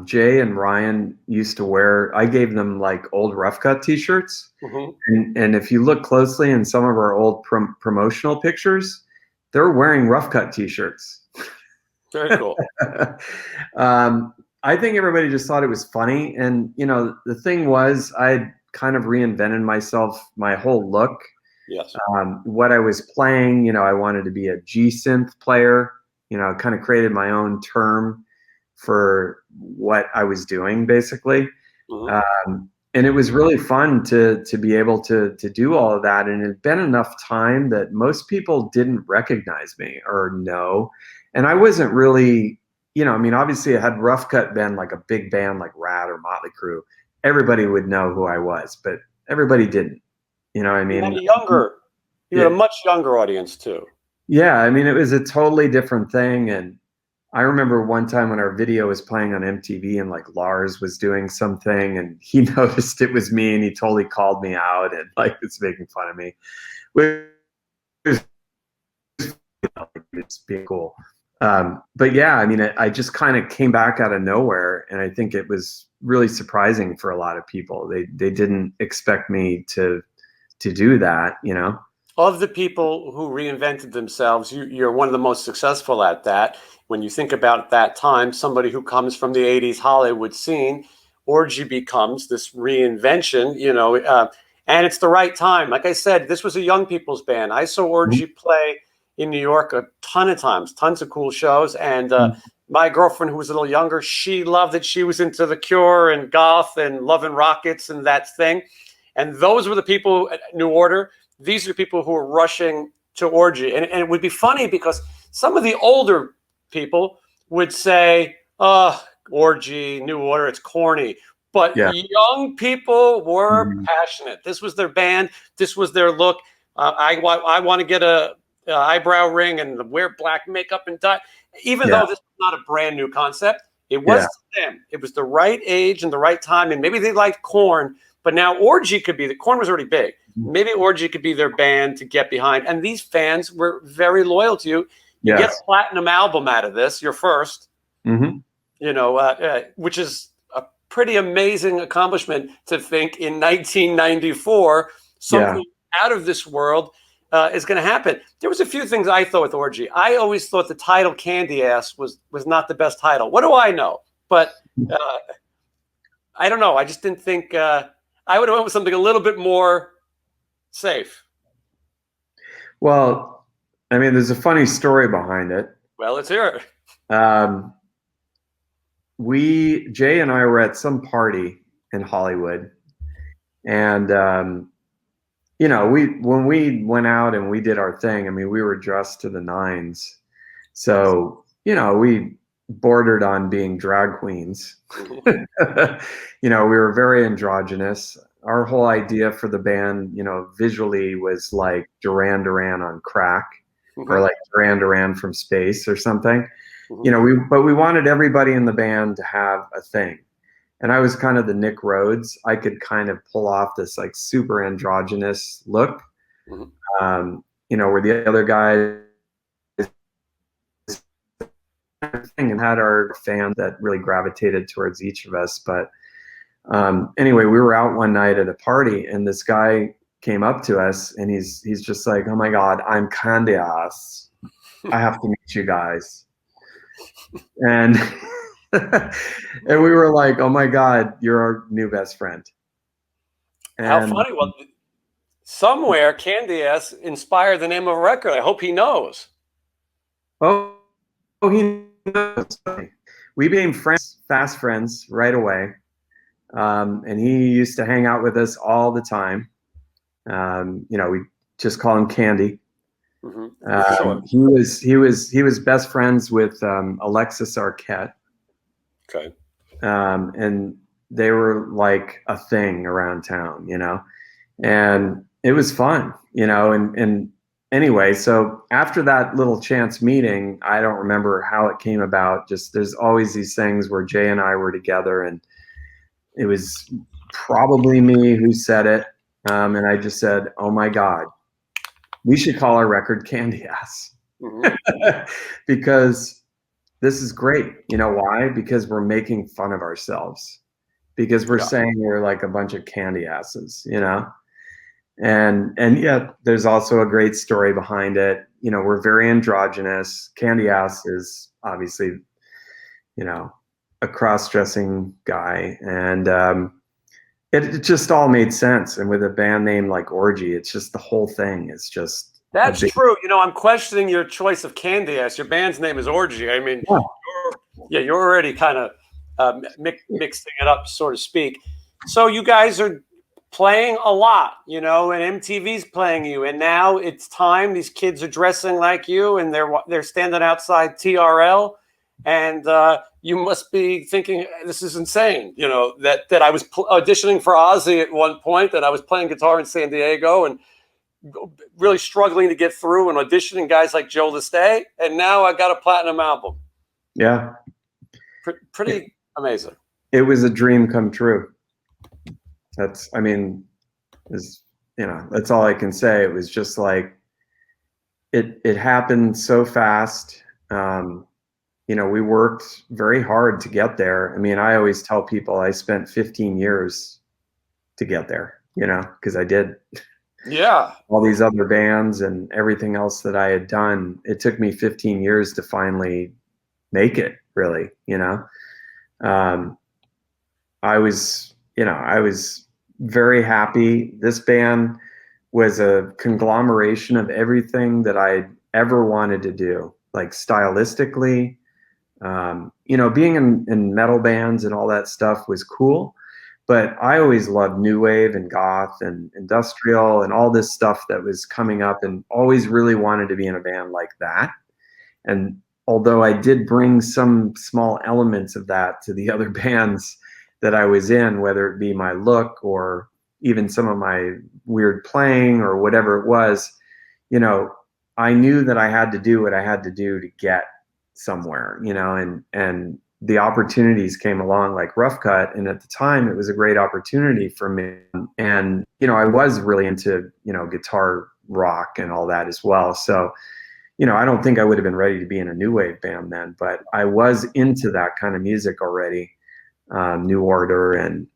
Jay and Ryan used to wear, I gave them like old Rough Cutt t-shirts. Mm-hmm. And if you look closely in some of our old promotional pictures, they're wearing Rough Cutt t-shirts. Very cool. I think everybody just thought it was funny. And, the thing was, I kind of reinvented myself, my whole look. Yes. What I was playing, I wanted to be a G-synth player, kind of created my own term for what I was doing, basically. Mm-hmm. And it was really fun to be able to do all of that. And it had been enough time that most people didn't recognize me or know. And I wasn't really, obviously had Rough Cutt been like a big band like Rat or Motley Crue, everybody would know who I was, but everybody didn't. You had a much younger audience too. Yeah, it was a totally different thing. And I remember one time when our video was playing on MTV and like Lars was doing something and he noticed it was me and he totally called me out and like was making fun of me. It's being cool. But yeah, I just kind of came back out of nowhere, and I think it was really surprising for a lot of people. They didn't expect me to do that, Of the people who reinvented themselves, you're one of the most successful at that. When you think about that time, somebody who comes from the 80s Hollywood scene, Orgy becomes this reinvention, and it's the right time. Like I said, this was a young people's band. I saw Orgy play in New York a ton of times, tons of cool shows. And my girlfriend, who was a little younger, she loved it. She was into The Cure and goth and Love and Rockets and that thing. And those were the people at New Order. These are the people who were rushing to Orgy. And it would be funny because some of the older people would say, oh, Orgy, New Order, it's corny. But Yeah. young people were passionate. This was their band. This was their look. I want to get a eyebrow ring and wear black makeup and dye. Even though this is not a brand new concept, it was to them. It was the right age and the right time. And maybe they liked KORN, but now Orgy could be, the KORN was already big. Maybe Orgy could be their band to get behind. And these fans were very loyal to you. You get a platinum album out of this, your first, you know, which is a pretty amazing accomplishment to think in 1994, something out of this world is going to happen. There was a few things I thought with Orgy. I always thought the title Candyass was not the best title. What do I know? But I don't know. I just didn't think I would have went with something a little bit more safe. Well, I mean, there's a funny story behind it. Well, let's hear it. Jay and I were at some party in Hollywood, and you know, when we went out and we did our thing, I mean, we were dressed to the nines. So, you know, we bordered on being drag queens. You know, we were very androgynous. Our whole idea for the band, you know, visually was like Duran Duran on crack, or like Duran Duran from space or something. You know, but we wanted everybody in the band to have a thing. And I was kind of the Nick Rhodes. I could kind of pull off this like super androgynous look, you know, where the other guy and had our fans that really gravitated towards each of us. But anyway, we were out one night at a party, and this guy came up to us, and he's just like, "Oh my God, I'm Candyass. I have to meet you guys." And and we were like, "Oh my God, you're our new best friend." And how funny! Well, somewhere Candyass inspired the name of a record. I hope he knows. Oh, he knows. We became friends, fast friends, right away. And he used to hang out with us all the time. You know, we just call him Candy. He was best friends with Alexis Arquette. Okay. And they were like a thing around town, you know, and it was fun, you know, and anyway, so after that little chance meeting, I don't remember how it came about. Just there's always these things where Jay and I were together, and it was probably me who said it. And I just said, "Oh my God, we should call our record Candyass." Because this is great. You know why? Because we're making fun of ourselves. Because we're saying we're like a bunch of candy asses, you know? And yet there's also a great story behind it. You know, we're very androgynous. Candyass is obviously, you know, a cross-dressing guy. And it just all made sense. And with a band name like Orgy, it's just the whole thing is just. That's true. You know, I'm questioning your choice of Candyass. Your band's name is Orgy. I mean, you're already kind of mixing it up, so to speak. So you guys are playing a lot, you know, and MTV's playing you. And now it's time. These kids are dressing like you, and they're standing outside TRL. And you must be thinking, this is insane, you know, that I was auditioning for Ozzy at one point, and I was playing guitar in San Diego, and really struggling to get through and auditioning guys like Joe Leste, and now I got a platinum album. Yeah. Pretty amazing. It was a dream come true. That's, I mean, you know, that's all I can say. It was just like, it happened so fast. You know, we worked very hard to get there. I mean, I always tell people I spent 15 years to get there, you know, because I did. Yeah. All these other bands and everything else that I had done, it took me 15 years to finally make it, really, you know. I was very happy. This band was a conglomeration of everything that I ever wanted to do, like stylistically. You know, being in metal bands and all that stuff was cool. But I always loved new wave and goth and industrial and all this stuff that was coming up, and always really wanted to be in a band like that. And although I did bring some small elements of that to the other bands that I was in, whether it be my look or even some of my weird playing or whatever it was, you know, I knew that I had to do what I had to do to get somewhere, you know, and the opportunities came along like Rough Cutt. And at the time it was a great opportunity for me. And, you know, I was really into, you know, guitar rock and all that as well. So, you know, I don't think I would have been ready to be in a new wave band then, but I was into that kind of music already. New Order and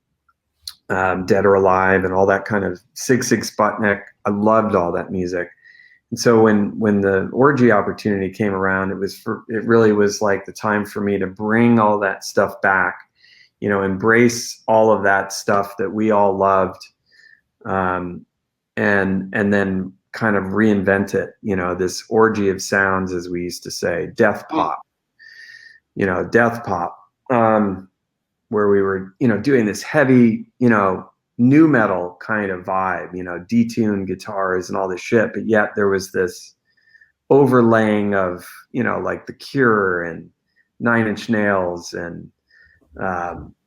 Dead or Alive and all that kind of Sig Sputnik. I loved all that music. And so when the Orgy opportunity came around, it really was like the time for me to bring all that stuff back, you know, embrace all of that stuff that we all loved, and then kind of reinvent it, you know, this orgy of sounds, as we used to say, death pop, you know, death pop, where we were, you know, doing this heavy, you know, new metal kind of vibe, you know, detuned guitars and all this shit, but yet there was this overlaying of, you know, like The Cure and Nine Inch Nails and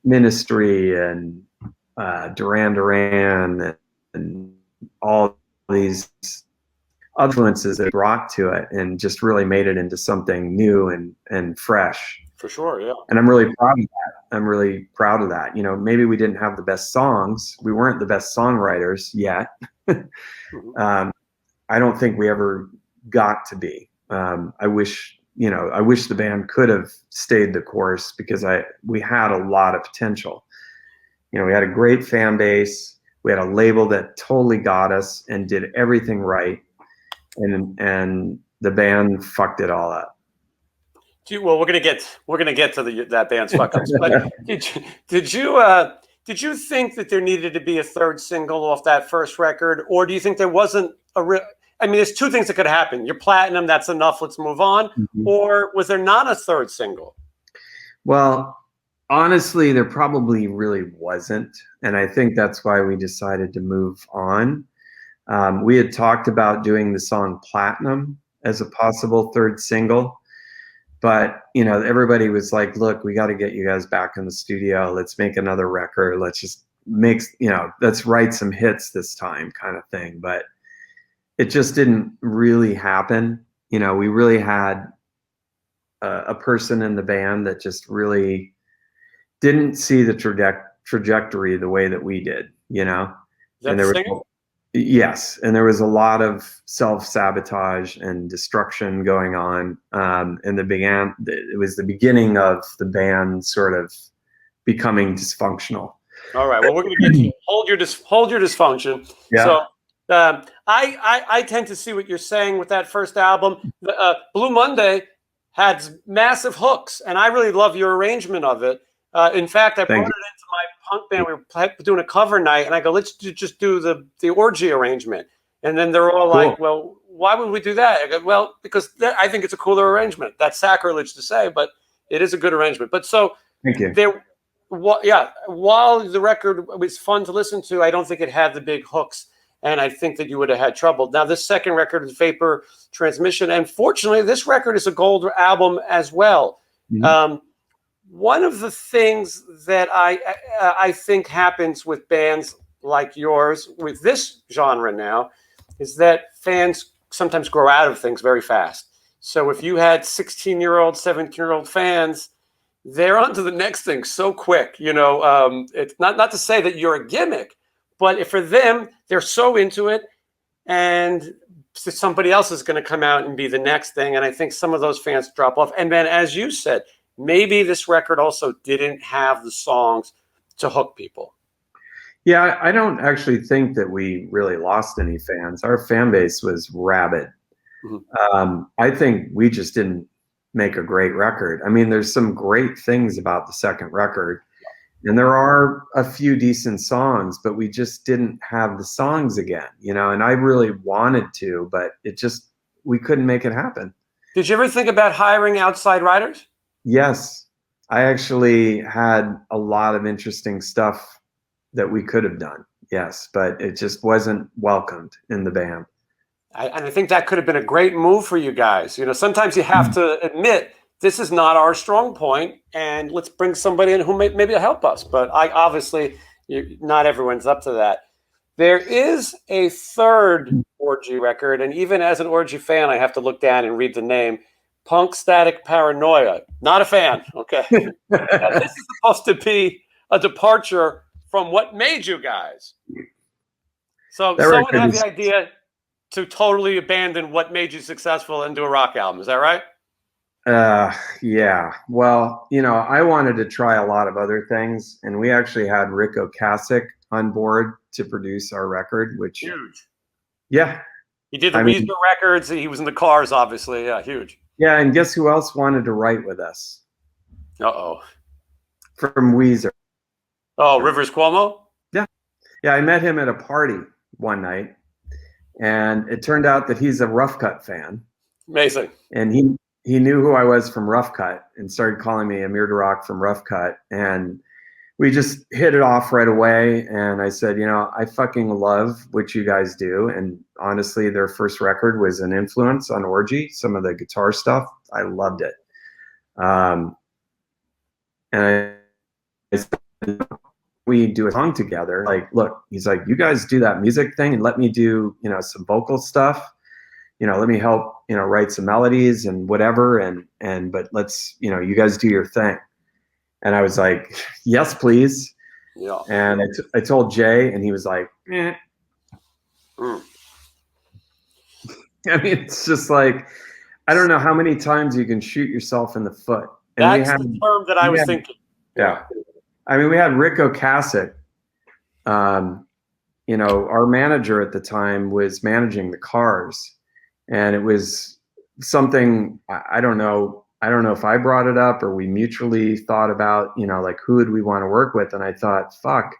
Ministry and Duran Duran and all these influences that brought to it and just really made it into something new and fresh. For sure, yeah. And I'm really proud of that. I'm really proud of that. You know, maybe we didn't have the best songs. We weren't the best songwriters yet. I don't think we ever got to be. I wish the band could have stayed the course because we had a lot of potential. You know, we had a great fan base. We had a label that totally got us and did everything right. And the band fucked it all up. Well, we're gonna get to that band's fuck ups. But did you think that there needed to be a third single off that first record, or do you think there wasn't a real? I mean, there's two things that could happen. You're platinum, that's enough. Let's move on. Mm-hmm. Or was there not a third single? Well, honestly, there probably really wasn't, and I think that's why we decided to move on. We had talked about doing the song Platinum as a possible third single. But, you know, everybody was like, look, we got to get you guys back in the studio. Let's make another record. Let's just let's write some hits this time kind of thing. But it just didn't really happen. You know, we really had a person in the band that just really didn't see the trajectory the way that we did, you know. And there was yes, and there was a lot of self-sabotage and destruction going on. It was the beginning of the band sort of becoming dysfunctional. All right. Well, we're going to get to hold your dysfunction. Yeah. So I tend to see what you're saying with that first album. Blue Monday had massive hooks, and I really love your arrangement of it. In fact, I brought it into my punk band. We were doing a cover night, and I go, let's just do the orgy arrangement. And then they're all like, well, why would we do that? I go, well, because I think it's a cooler arrangement. That's sacrilege to say, but it is a good arrangement. But so thank you. While the record was fun to listen to, I don't think it had the big hooks, and I think that you would have had trouble. Now, this second record is Vapor Transmission, and fortunately, this record is a gold album as well. Mm-hmm. One of the things that I think happens with bands like yours, with this genre now, is that fans sometimes grow out of things very fast. So if you had 16-year-old, 17-year-old fans, they're on to the next thing so quick. You know, it's not to say that you're a gimmick, but if for them, they're so into it, and somebody else is going to come out and be the next thing. And I think some of those fans drop off. And then, as you said, maybe this record also didn't have the songs to hook people. Yeah, I don't actually think that we really lost any fans. Our fan base was rabid. Mm-hmm. I think we just didn't make a great record. I mean, there's some great things about the second record, and there are a few decent songs, but we just didn't have the songs again, you know, and I really wanted to, but we couldn't make it happen. Did you ever think about hiring outside writers? Yes, I actually had a lot of interesting stuff that we could have done. Yes, but it just wasn't welcomed in the band. And I think that could have been a great move for you guys. You know, sometimes you have to admit this is not our strong point, and let's bring somebody in who maybe will help us. But obviously, not everyone's up to that. There is a third Orgy record, and even as an Orgy fan, I have to look down and read the name. Punk Static Paranoia. Not a fan. Okay. Now, this is supposed to be a departure from what made you guys. So someone had the idea to totally abandon what made you successful and do a rock album. Is that right? Yeah. Well, you know, I wanted to try a lot of other things, and we actually had Rick Ocasek on board to produce our record, which huge. Yeah. He did the Weezer records. He was in the Cars, obviously. Yeah, huge. Yeah, and guess who else wanted to write with us? Uh-oh. From Weezer. Oh, Rivers Cuomo? Yeah. Yeah, I met him at a party one night, and it turned out that he's a Rough Cutt fan. Amazing. And he knew who I was from Rough Cutt and started calling me AMIR DERAKH from Rough Cutt. And we just hit it off right away. And I said, you know, I fucking love what you guys do. And honestly, their first record was an influence on Orgy. Some of the guitar stuff, I loved it. And I said, we do a song together. Like, look, he's like, you guys do that music thing and let me do, you know, some vocal stuff. You know, let me help, you know, write some melodies and whatever. But let's, you know, you guys do your thing. And I was like, yes, please. Yeah. And I told Jay, and he was like, eh. I mean, it's just like, I don't know how many times you can shoot yourself in the foot. And that's the term that I was thinking. Yeah. I mean, we had Rick Ocasek. You know, our manager at the time was managing the Cars. And it was something, I don't know if I brought it up or we mutually thought about, you know, like who would we want to work with? And I thought, fuck,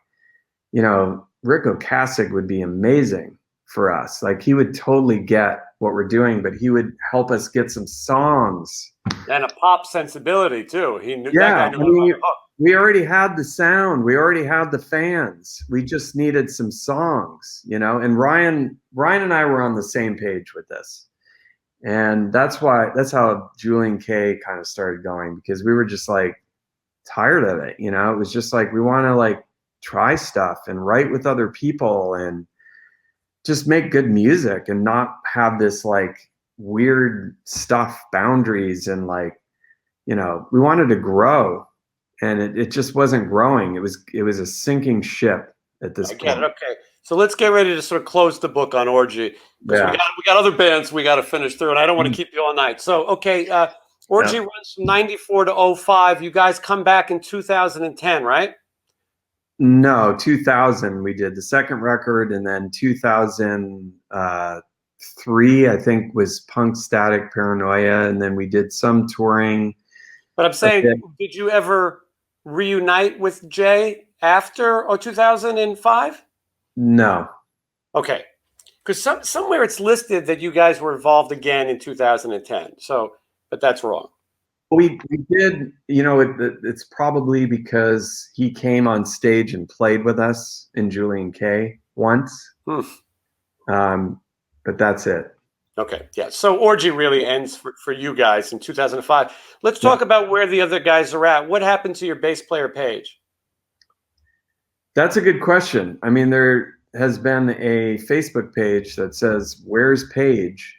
you know, Rick Ocasek would be amazing for us. Like he would totally get what we're doing, but he would help us get some songs. And a pop sensibility too. He knew that guy knew we already had the sound. We already had the fans. We just needed some songs, you know, and Ryan and I were on the same page with this. And that's how JULIEN-K kind of started going, because we were just like tired of it. You know, it was just like, we want to like try stuff and write with other people and just make good music and not have this like weird stuff boundaries. And like, you know, we wanted to grow. And it just wasn't growing. It was a sinking ship at this point. Okay. So let's get ready to sort of close the book on Orgy. Yeah. We got other bands we got to finish through, and I don't want to keep you all night. So, okay, Orgy runs from 94 to 05. You guys come back in 2010, right? No, 2000 we did the second record, and then 2003, I think, was Punk Static Paranoia, and then we did some touring. But I'm saying, did you ever reunite with Jay after 2005? No. Okay. Because somewhere it's listed that you guys were involved again in 2010. So, but that's wrong. We did, you know, it's probably because he came on stage and played with us in JULIEN-K once. But that's it. Okay, yeah. So Orgy really ends for you guys in 2005. Let's talk about where the other guys are at. What happened to your bass player, Paige? That's a good question. I mean, there has been a Facebook page that says, "Where's Paige?"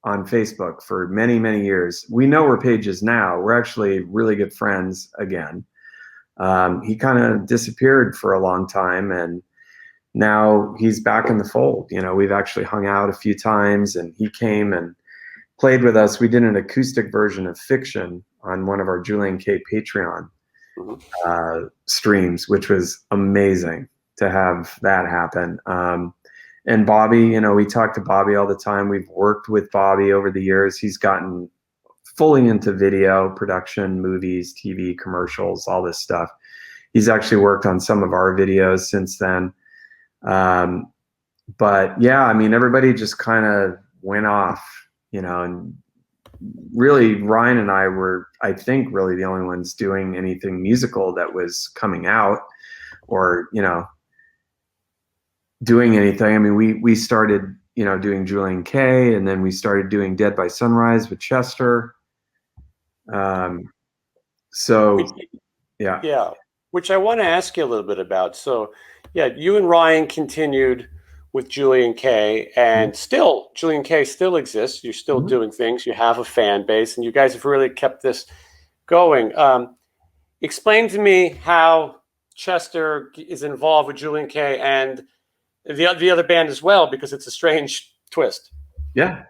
on Facebook for many, many years. We know where Paige is now. We're actually really good friends again. He kind of disappeared for a long time, and now he's back in the fold. You know, we've actually hung out a few times, and he came and played with us. We did an acoustic version of Fiction on one of our JULIEN-K Patreon streams, which was amazing to have that happen. And Bobby, you know, we talk to Bobby all the time. We've worked with Bobby over the years. He's gotten fully into video production, movies, TV, commercials, all this stuff. He's actually worked on some of our videos since then. But yeah, I mean, everybody just kind of went off, you know, and really Ryan and I were, I think, really the only ones doing anything musical that was coming out or, you know, doing anything. I mean, we started, you know, doing JULIEN-K, and then we started doing Dead by Sunrise with Chester. So yeah. Yeah, which I want to ask you a little bit about. So, yeah, you and Ryan continued with JULIEN-K, and still, JULIEN-K still exists. You're still doing things. You have a fan base, and you guys have really kept this going. Explain to me how Chester is involved with JULIEN-K and the other band as well, because it's a strange twist. Yeah.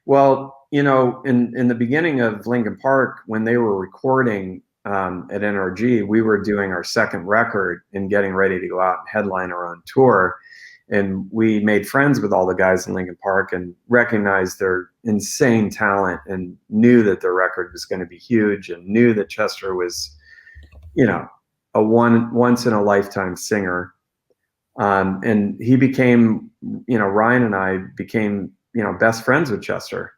Well, you know, in the beginning of Linkin Park, when they were recording at NRG, we were doing our second record and getting ready to go out and headline or on tour. And we made friends with all the guys in Linkin Park and recognized their insane talent and knew that their record was going to be huge and knew that Chester was, you know, a once in a lifetime singer. And he became, you know, Ryan and I became, you know, best friends with Chester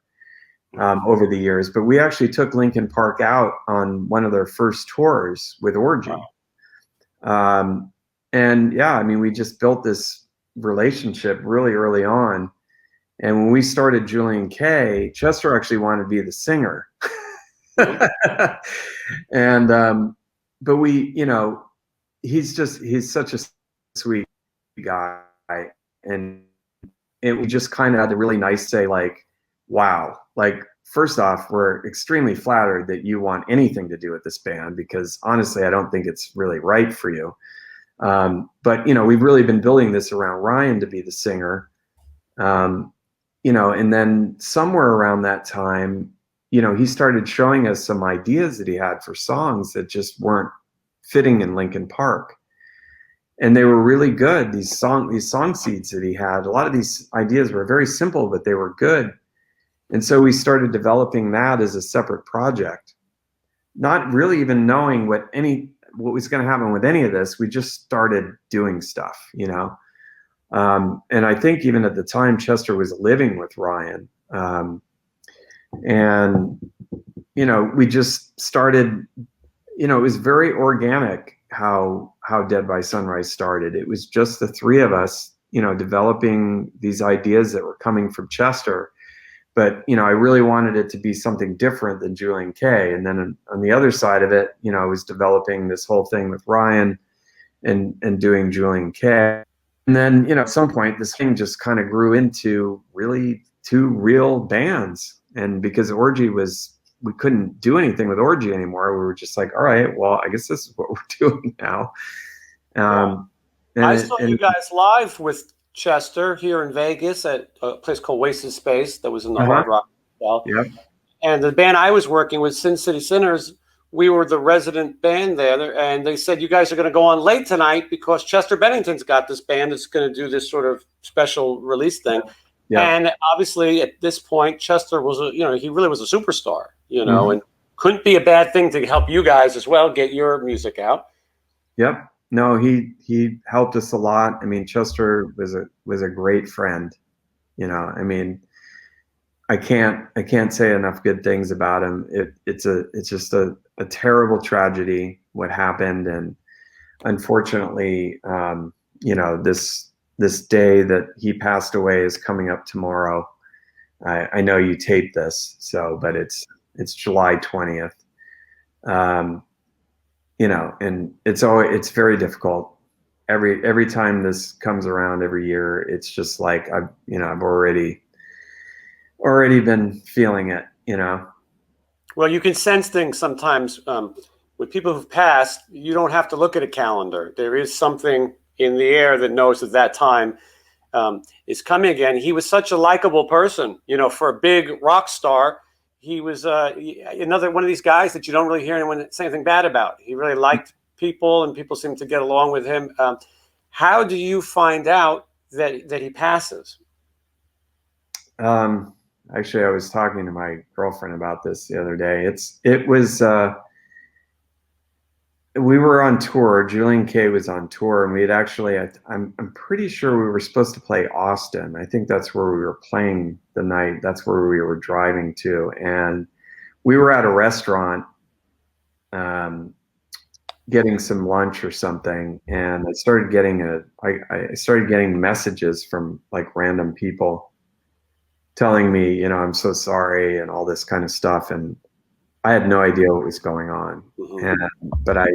over the years. But we actually took Linkin Park out on one of their first tours with Orgy. Wow. And yeah, I mean, we just built this relationship really early on. And when we started JULIEN-K, Chester actually wanted to be the singer. And but we, you know, he's such a sweet guy, and we just kind of had to really nice say, like, wow, like, first off, we're extremely flattered that you want anything to do with this band, because honestly, I don't think it's really right for you. But, you know, we've really been building this around Ryan to be the singer. You know, and then somewhere around that time, you know, he started showing us some ideas that he had for songs that just weren't fitting in Linkin Park. And they were really good. These song seeds that he had, a lot of these ideas were very simple, but they were good. And so we started developing that as a separate project, not really even knowing what was going to happen with any of this. We just started doing stuff, you know. And I think even at the time, Chester was living with Ryan. And, you know, we just started, you know, it was very organic how Dead by Sunrise started. It was just the three of us, you know, developing these ideas that were coming from Chester. But, you know, I really wanted it to be something different than JULIEN-K. And then on the other side of it, you know, I was developing this whole thing with Ryan and doing JULIEN-K. And then, you know, at some point, this thing just kind of grew into really two real bands. And because Orgy we couldn't do anything with Orgy anymore, we were just like, all right, well, I guess this is what we're doing now. I saw you guys live with Chester here in Vegas at a place called Wasted Space that was in the Hard Rock Hotel. Yeah. And the band I was working with, Sin City Sinners, we were the resident band there, and they said, you guys are going to go on late tonight because Chester Bennington's got this band that's going to do this sort of special release thing. Yeah. And obviously at this point, Chester was, he really was a superstar, you know, and couldn't be a bad thing to help you guys as well get your music out. Yep. No, he helped us a lot. I mean, Chester was a great friend, you know. I mean, I can't say enough good things about him. It's just a terrible tragedy what happened, and unfortunately, you know, this day that he passed away is coming up tomorrow. I know you taped this, but it's July 20th. You know, and it's very difficult. Every time this comes around every year, it's just like I've already been feeling it, you know. Well, you can sense things sometimes with people who've passed. You don't have to look at a calendar. There is something in the air that knows that time is coming again. He was such a likable person, you know, for a big rock star. He was another one of these guys that you don't really hear anyone say anything bad about. He really liked people, and people seemed to get along with him. How do you find out that he passes? Actually, I was talking to my girlfriend about this the other day. We were on tour. JULIEN-K was on tour, and we had actually, I'm pretty sure we were supposed to play Austin. I think that's where we were playing the night. That's where we were driving to. And we were at a restaurant getting some lunch or something. And I started getting messages from like random people. telling me, you know, I'm so sorry and all this kind of stuff. And I had no idea what was going on. But I,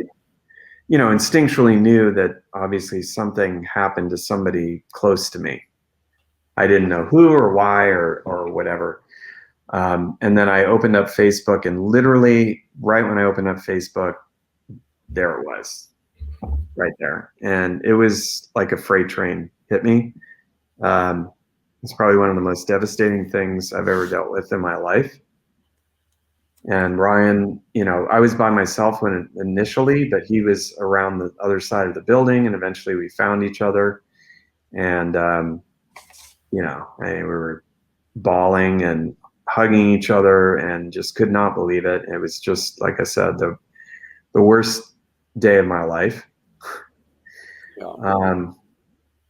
you know, instinctually knew that obviously something happened to somebody close to me. I didn't know who or why or whatever. And then I opened up Facebook, and literally right when I opened up Facebook, there it was, right there. And it was like a freight train hit me. It's probably one of the most devastating things I've ever dealt with in my life. And Ryan, you know, I was by myself when initially, but he was around the other side of the building, and eventually we found each other. And, you know, we were bawling and hugging each other and just could not believe it. It was just, like I said, the worst day of my life. Yeah.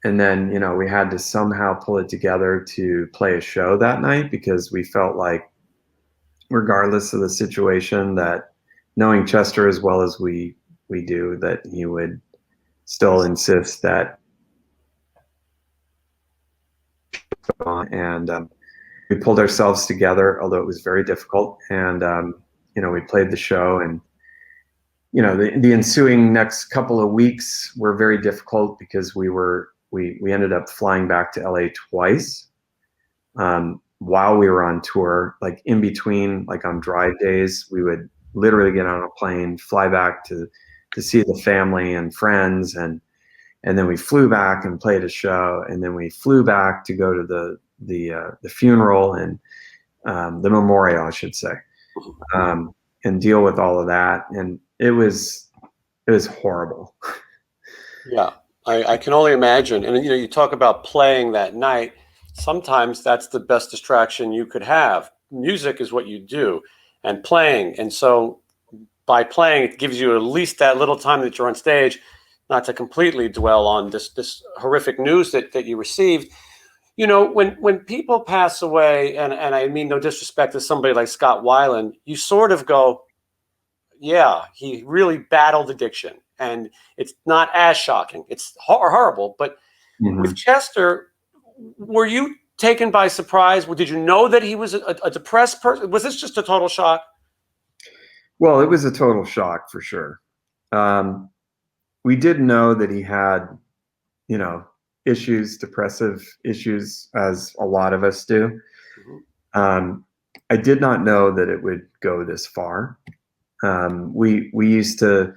And then, you know, we had to somehow pull it together to play a show that night, because we felt like, regardless of the situation, that knowing Chester as well as we do, that he would still insist that. And we pulled ourselves together, although it was very difficult. And, you know, we played the show, and, you know, the ensuing next couple of weeks were very difficult, because we ended up flying back to LA twice while we were on tour. Like in between, like on drive days, we would literally get on a plane, fly back to see the family and friends, and then we flew back and played a show, and then we flew back to go to the funeral and the memorial, I should say, and deal with all of that. And it was horrible. Yeah, I can only imagine. And, you know, you talk about playing that night. Sometimes that's the best distraction you could have. Music is what you do, and playing. And so by playing, it gives you at least that little time that you're on stage, not to completely dwell on this horrific news that you received. You know, when people pass away, and I mean no disrespect to somebody like Scott Weiland, you sort of go, yeah, he really battled addiction. And it's not as shocking. It's horrible. But with Chester, were you taken by surprise? Did you know that he was a depressed person? Was this just a total shock? Well, it was a total shock for sure. We did know that he had, you know, issues, depressive issues, as a lot of us do. I did not know that it would go this far. We used to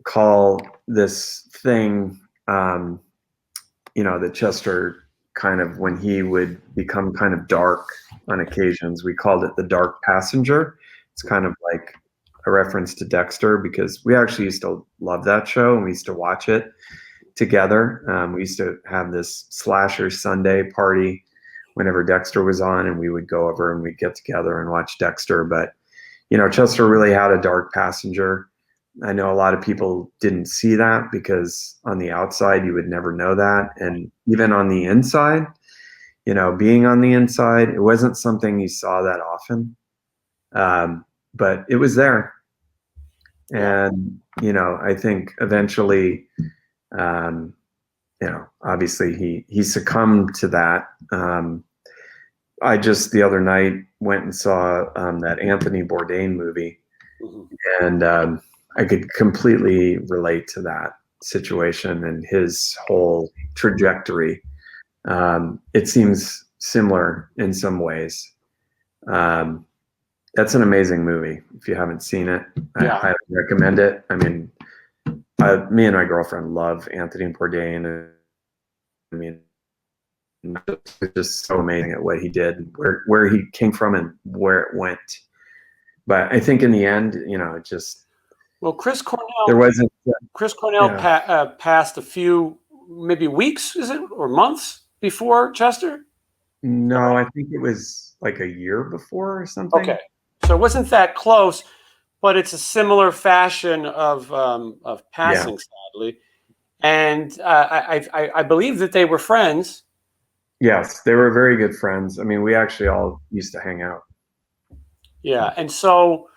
call this thing, you know, that Chester kind of, when he would become kind of dark on occasions, we called it the dark passenger. It's kind of like a reference to Dexter, because we actually used to love that show, and we used to watch it together. We used to have this slasher Sunday party whenever Dexter was on, and we would go over and we'd get together and watch Dexter. But, you know, Chester really had a dark passenger. I know a lot of people didn't see that, because on the outside you would never know that. And even on the inside, you know, being on the inside, it wasn't something you saw that often. But it was there. And, you know, I think eventually, you know, obviously he succumbed to that. I just the other night went and saw that Anthony Bourdain movie, and I could completely relate to that situation and his whole trajectory. It seems similar in some ways. That's an amazing movie. If you haven't seen it, I highly recommend it. I mean, me and my girlfriend love Anthony Bourdain. I mean, it's just so amazing at what he did, where he came from, and where it went. But I think in the end, you know, it just, well, Chris Cornell. There wasn't. Chris Cornell passed a few, maybe weeks, is it, or months before Chester? No, I think it was like a year before or something. Okay, so it wasn't that close, but it's a similar fashion of passing, sadly. And I believe that they were friends. Yes, they were very good friends. I mean, we actually all used to hang out. Yeah, and so,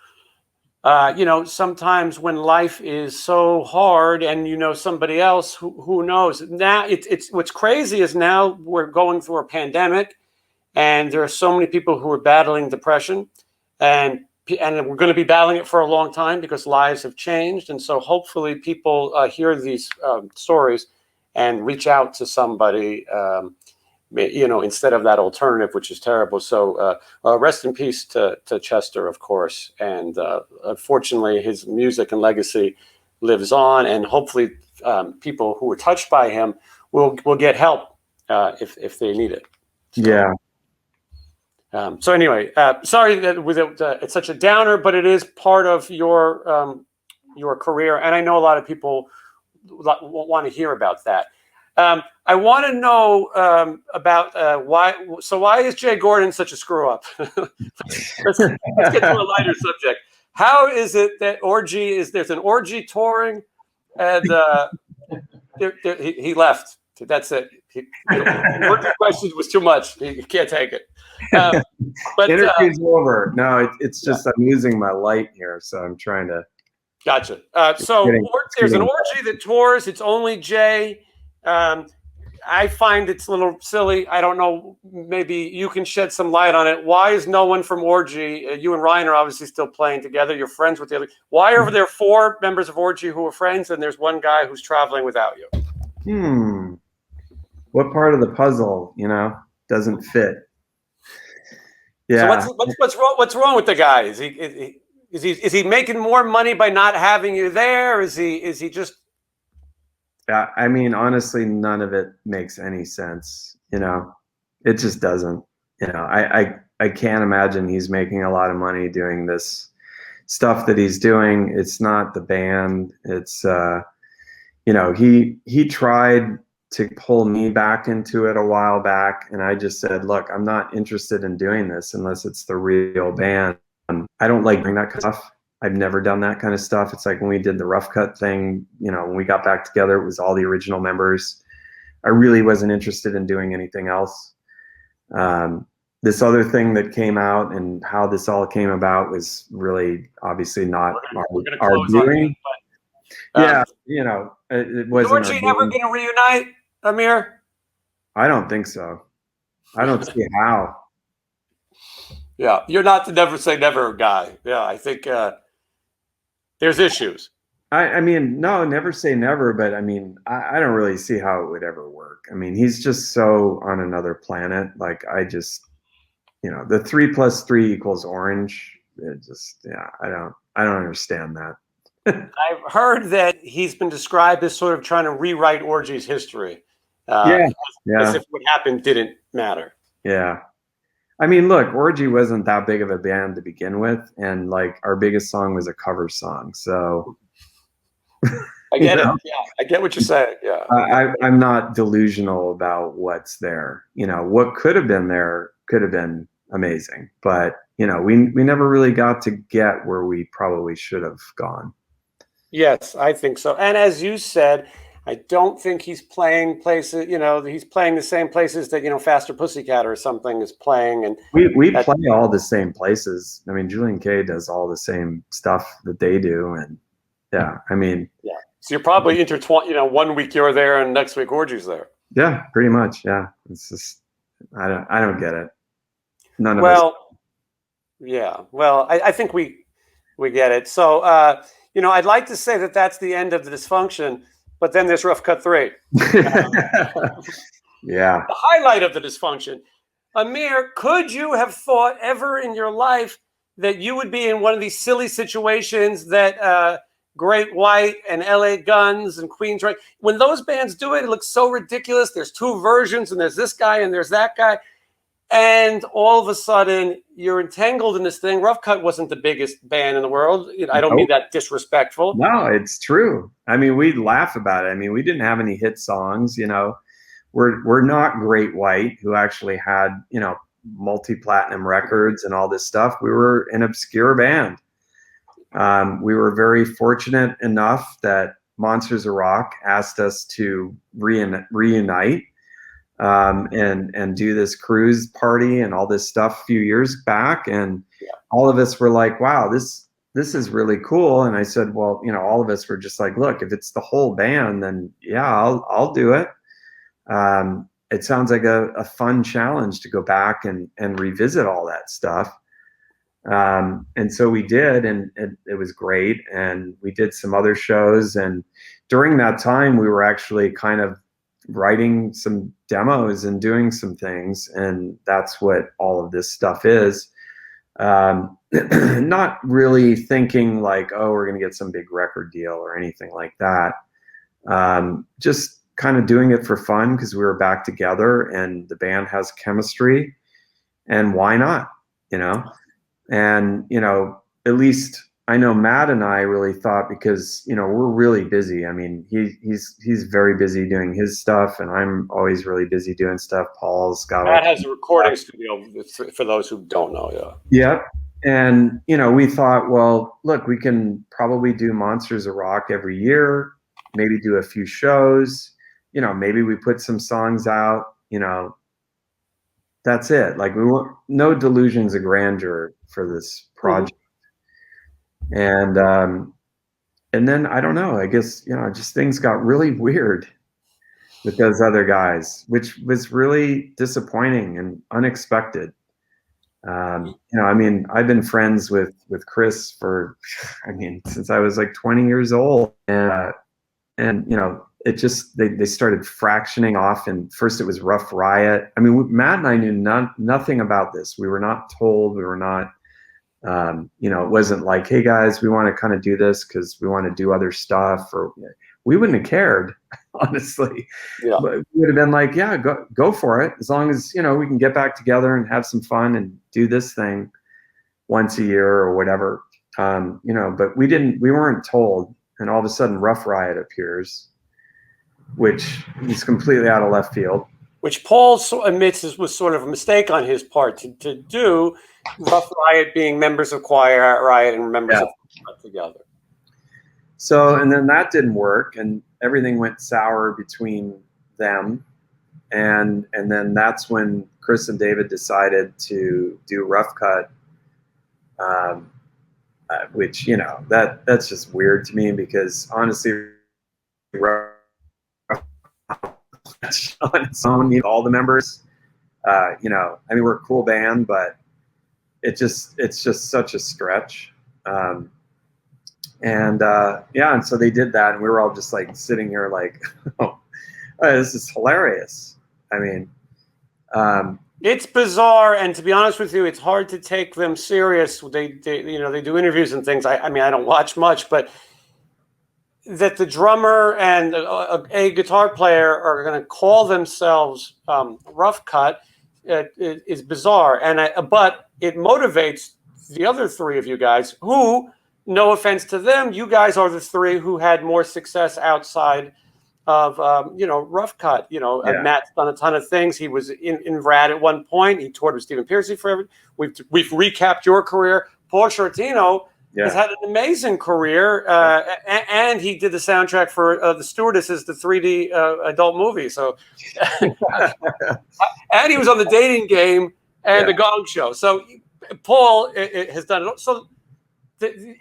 you know, sometimes when life is so hard, and you know somebody else, who knows? Now, it's what's crazy is now we're going through a pandemic, and there are so many people who are battling depression, and we're going to be battling it for a long time because lives have changed. And so hopefully people hear these stories and reach out to somebody, instead of that alternative, which is terrible. So rest in peace to Chester, of course. And unfortunately, his music and legacy lives on. And hopefully people who were touched by him will get help if they need it. So, yeah. So anyway, sorry that it's such a downer, but it is part of your career. And I know a lot of people want to hear about that. I want to know about why. So why is Jay Gordon such a screw up? let's get to a lighter subject. How is it that there's an orgy touring, and he left. That's it. The orgy question was too much. He can't take it. But interview's over. No, it's just I'm using my light here, so I'm trying to. Gotcha. So there's an orgy that tours. It's only Jay. I find it's a little silly. I don't know. Maybe you can shed some light on it. Why is no one from Orgy? You and Ryan are obviously still playing together. You're friends with the other. Why are there 4 members of Orgy who are friends, and there's one guy who's traveling without you? What part of the puzzle, doesn't fit? Yeah. So what's wrong with the guy? Is he making more money by not having you there? Is he just? I mean, honestly, none of it makes any sense. It just doesn't. I can't imagine he's making a lot of money doing this stuff that he's doing. It's not the band. It's he tried to pull me back into it a while back, and I just said, look, I'm not interested in doing this unless it's the real band. I don't like doing that kind of stuff. I've never done that kind of stuff. It's like when we did the Rough Cutt thing, when we got back together, it was all the original members. I really wasn't interested in doing anything else. This other thing that came out and how this all came about was really obviously not our doing. Yeah, it wasn't. Orgy ever going to reunite, Amir? I don't think so. I don't see how. Yeah, you're not the never say never guy. Yeah, I think there's issues. I mean, no, never say never, but I mean, I don't really see how it would ever work. I mean, he's just so on another planet. Like, I just, the 3 + 3 = orange. It just, I don't understand that. I've heard that he's been described as sort of trying to rewrite Orgy's history. As if what happened didn't matter. Yeah. I mean, look, Orgy wasn't that big of a band to begin with, and like our biggest song was a cover song. So I get it. Yeah, I get what you're saying. Yeah. I'm not delusional about what's there. What could have been there could have been amazing, but we never really got to get where we probably should have gone. Yes, I think so. And as you said, I don't think he's playing places, he's playing the same places that, Faster Pussycat or something is playing. And we play all the same places. I mean, JULIEN-K does all the same stuff that they do. And yeah, I mean. Yeah. So you're probably intertwined, 1 week you're there and next week Orgy's there. Yeah, pretty much. Yeah. It's just, I don't get it. None of us. Yeah. Well, I think we get it. So, I'd like to say that that's the end of the dysfunction, but then there's Rough Cutt 3. Yeah. The highlight of the dysfunction. Amir, could you have thought ever in your life that you would be in one of these silly situations that Great White and LA Guns and Queensryche, when those bands do it, it looks so ridiculous. There's 2 versions and there's this guy and there's that guy. And all of a sudden, you're entangled in this thing. Rough Cutt wasn't the biggest band in the world. I don't mean that disrespectful. No, it's true. I mean, we laugh about it. I mean, we didn't have any hit songs. We're not Great White, who actually had multi-platinum records and all this stuff. We were an obscure band. We were very fortunate enough that Monsters of Rock asked us to reunite. And do this cruise party and all this stuff a few years back, and all of us were like, wow, this is really cool. And I said, well, all of us were just like, look, if it's the whole band, then yeah, I'll do it. And it sounds like a fun challenge to go back and revisit all that stuff. And so we did, and it was great. And we did some other shows. And during that time, we were actually kind of writing some demos and doing some things. And that's what all of this stuff is. Not really thinking like, oh, we're going to get some big record deal or anything like that. Just kind of doing it for fun because we were back together and the band has chemistry, and why not, you know? And, you know, at least I know Matt and I really thought, because, you know, we're really busy. I mean, he's very busy doing his stuff, and I'm always really busy doing stuff. Paul's got Matt has a recording studio for those who don't know. Yeah. Yep. And, you know, we thought, well, look, we can probably do Monsters of Rock every year, maybe do a few shows, you know, maybe we put some songs out, you know, that's it. Like, we want no delusions of grandeur for this project. Mm-hmm. And then I don't know, I guess, you know, just things got really weird with those other guys, which was really disappointing and unexpected. You know, I mean, I've been friends with Chris for, I mean, since I was like 20 years old, and you know, it just, they started fractioning off, and first it was Rough Riot. I mean, Matt and I knew nothing about this. We were not told, we were not, you know, it wasn't like, hey guys, we want to kind of do this because we want to do other stuff, or we wouldn't have cared, honestly. Yeah. But we would have been like, yeah, go for it. As long as, you know, we can get back together and have some fun and do this thing once a year or whatever. You know, but we weren't told. And all of a sudden Rough Riot appears, which is completely out of left field. Which Paul admits was sort of a mistake on his part to do, Rough Riot being members of Quiet Riot and members of together. So, and then that didn't work, and everything went sour between them. And then that's when Chris and David decided to do Rough Cutt, which, you know, that's just weird to me, because honestly, Rough on its own, all the members, you know, I mean, we're a cool band, but it's just such a stretch. And so they did that, and we were all just like sitting here like, oh, this is hilarious. I mean, it's bizarre, and to be honest with you, it's hard to take them serious. They you know, they do interviews and things. I mean, I don't watch much, but that the drummer and a guitar player are going to call themselves Rough Cutt is bizarre, but it motivates the other three of you guys who, no offense to them, you guys are the three who had more success outside of, you know, Rough Cutt. You know, Matt's done a ton of things. He was in Rad at one point. He toured with Stephen Pearcy forever. We've recapped your career. Paul Shortino has had an amazing career, and he did the soundtrack for The Stewardesses, the 3D adult movie. So, and he was on The Dating Game and The Gong Show. So Paul has done it. So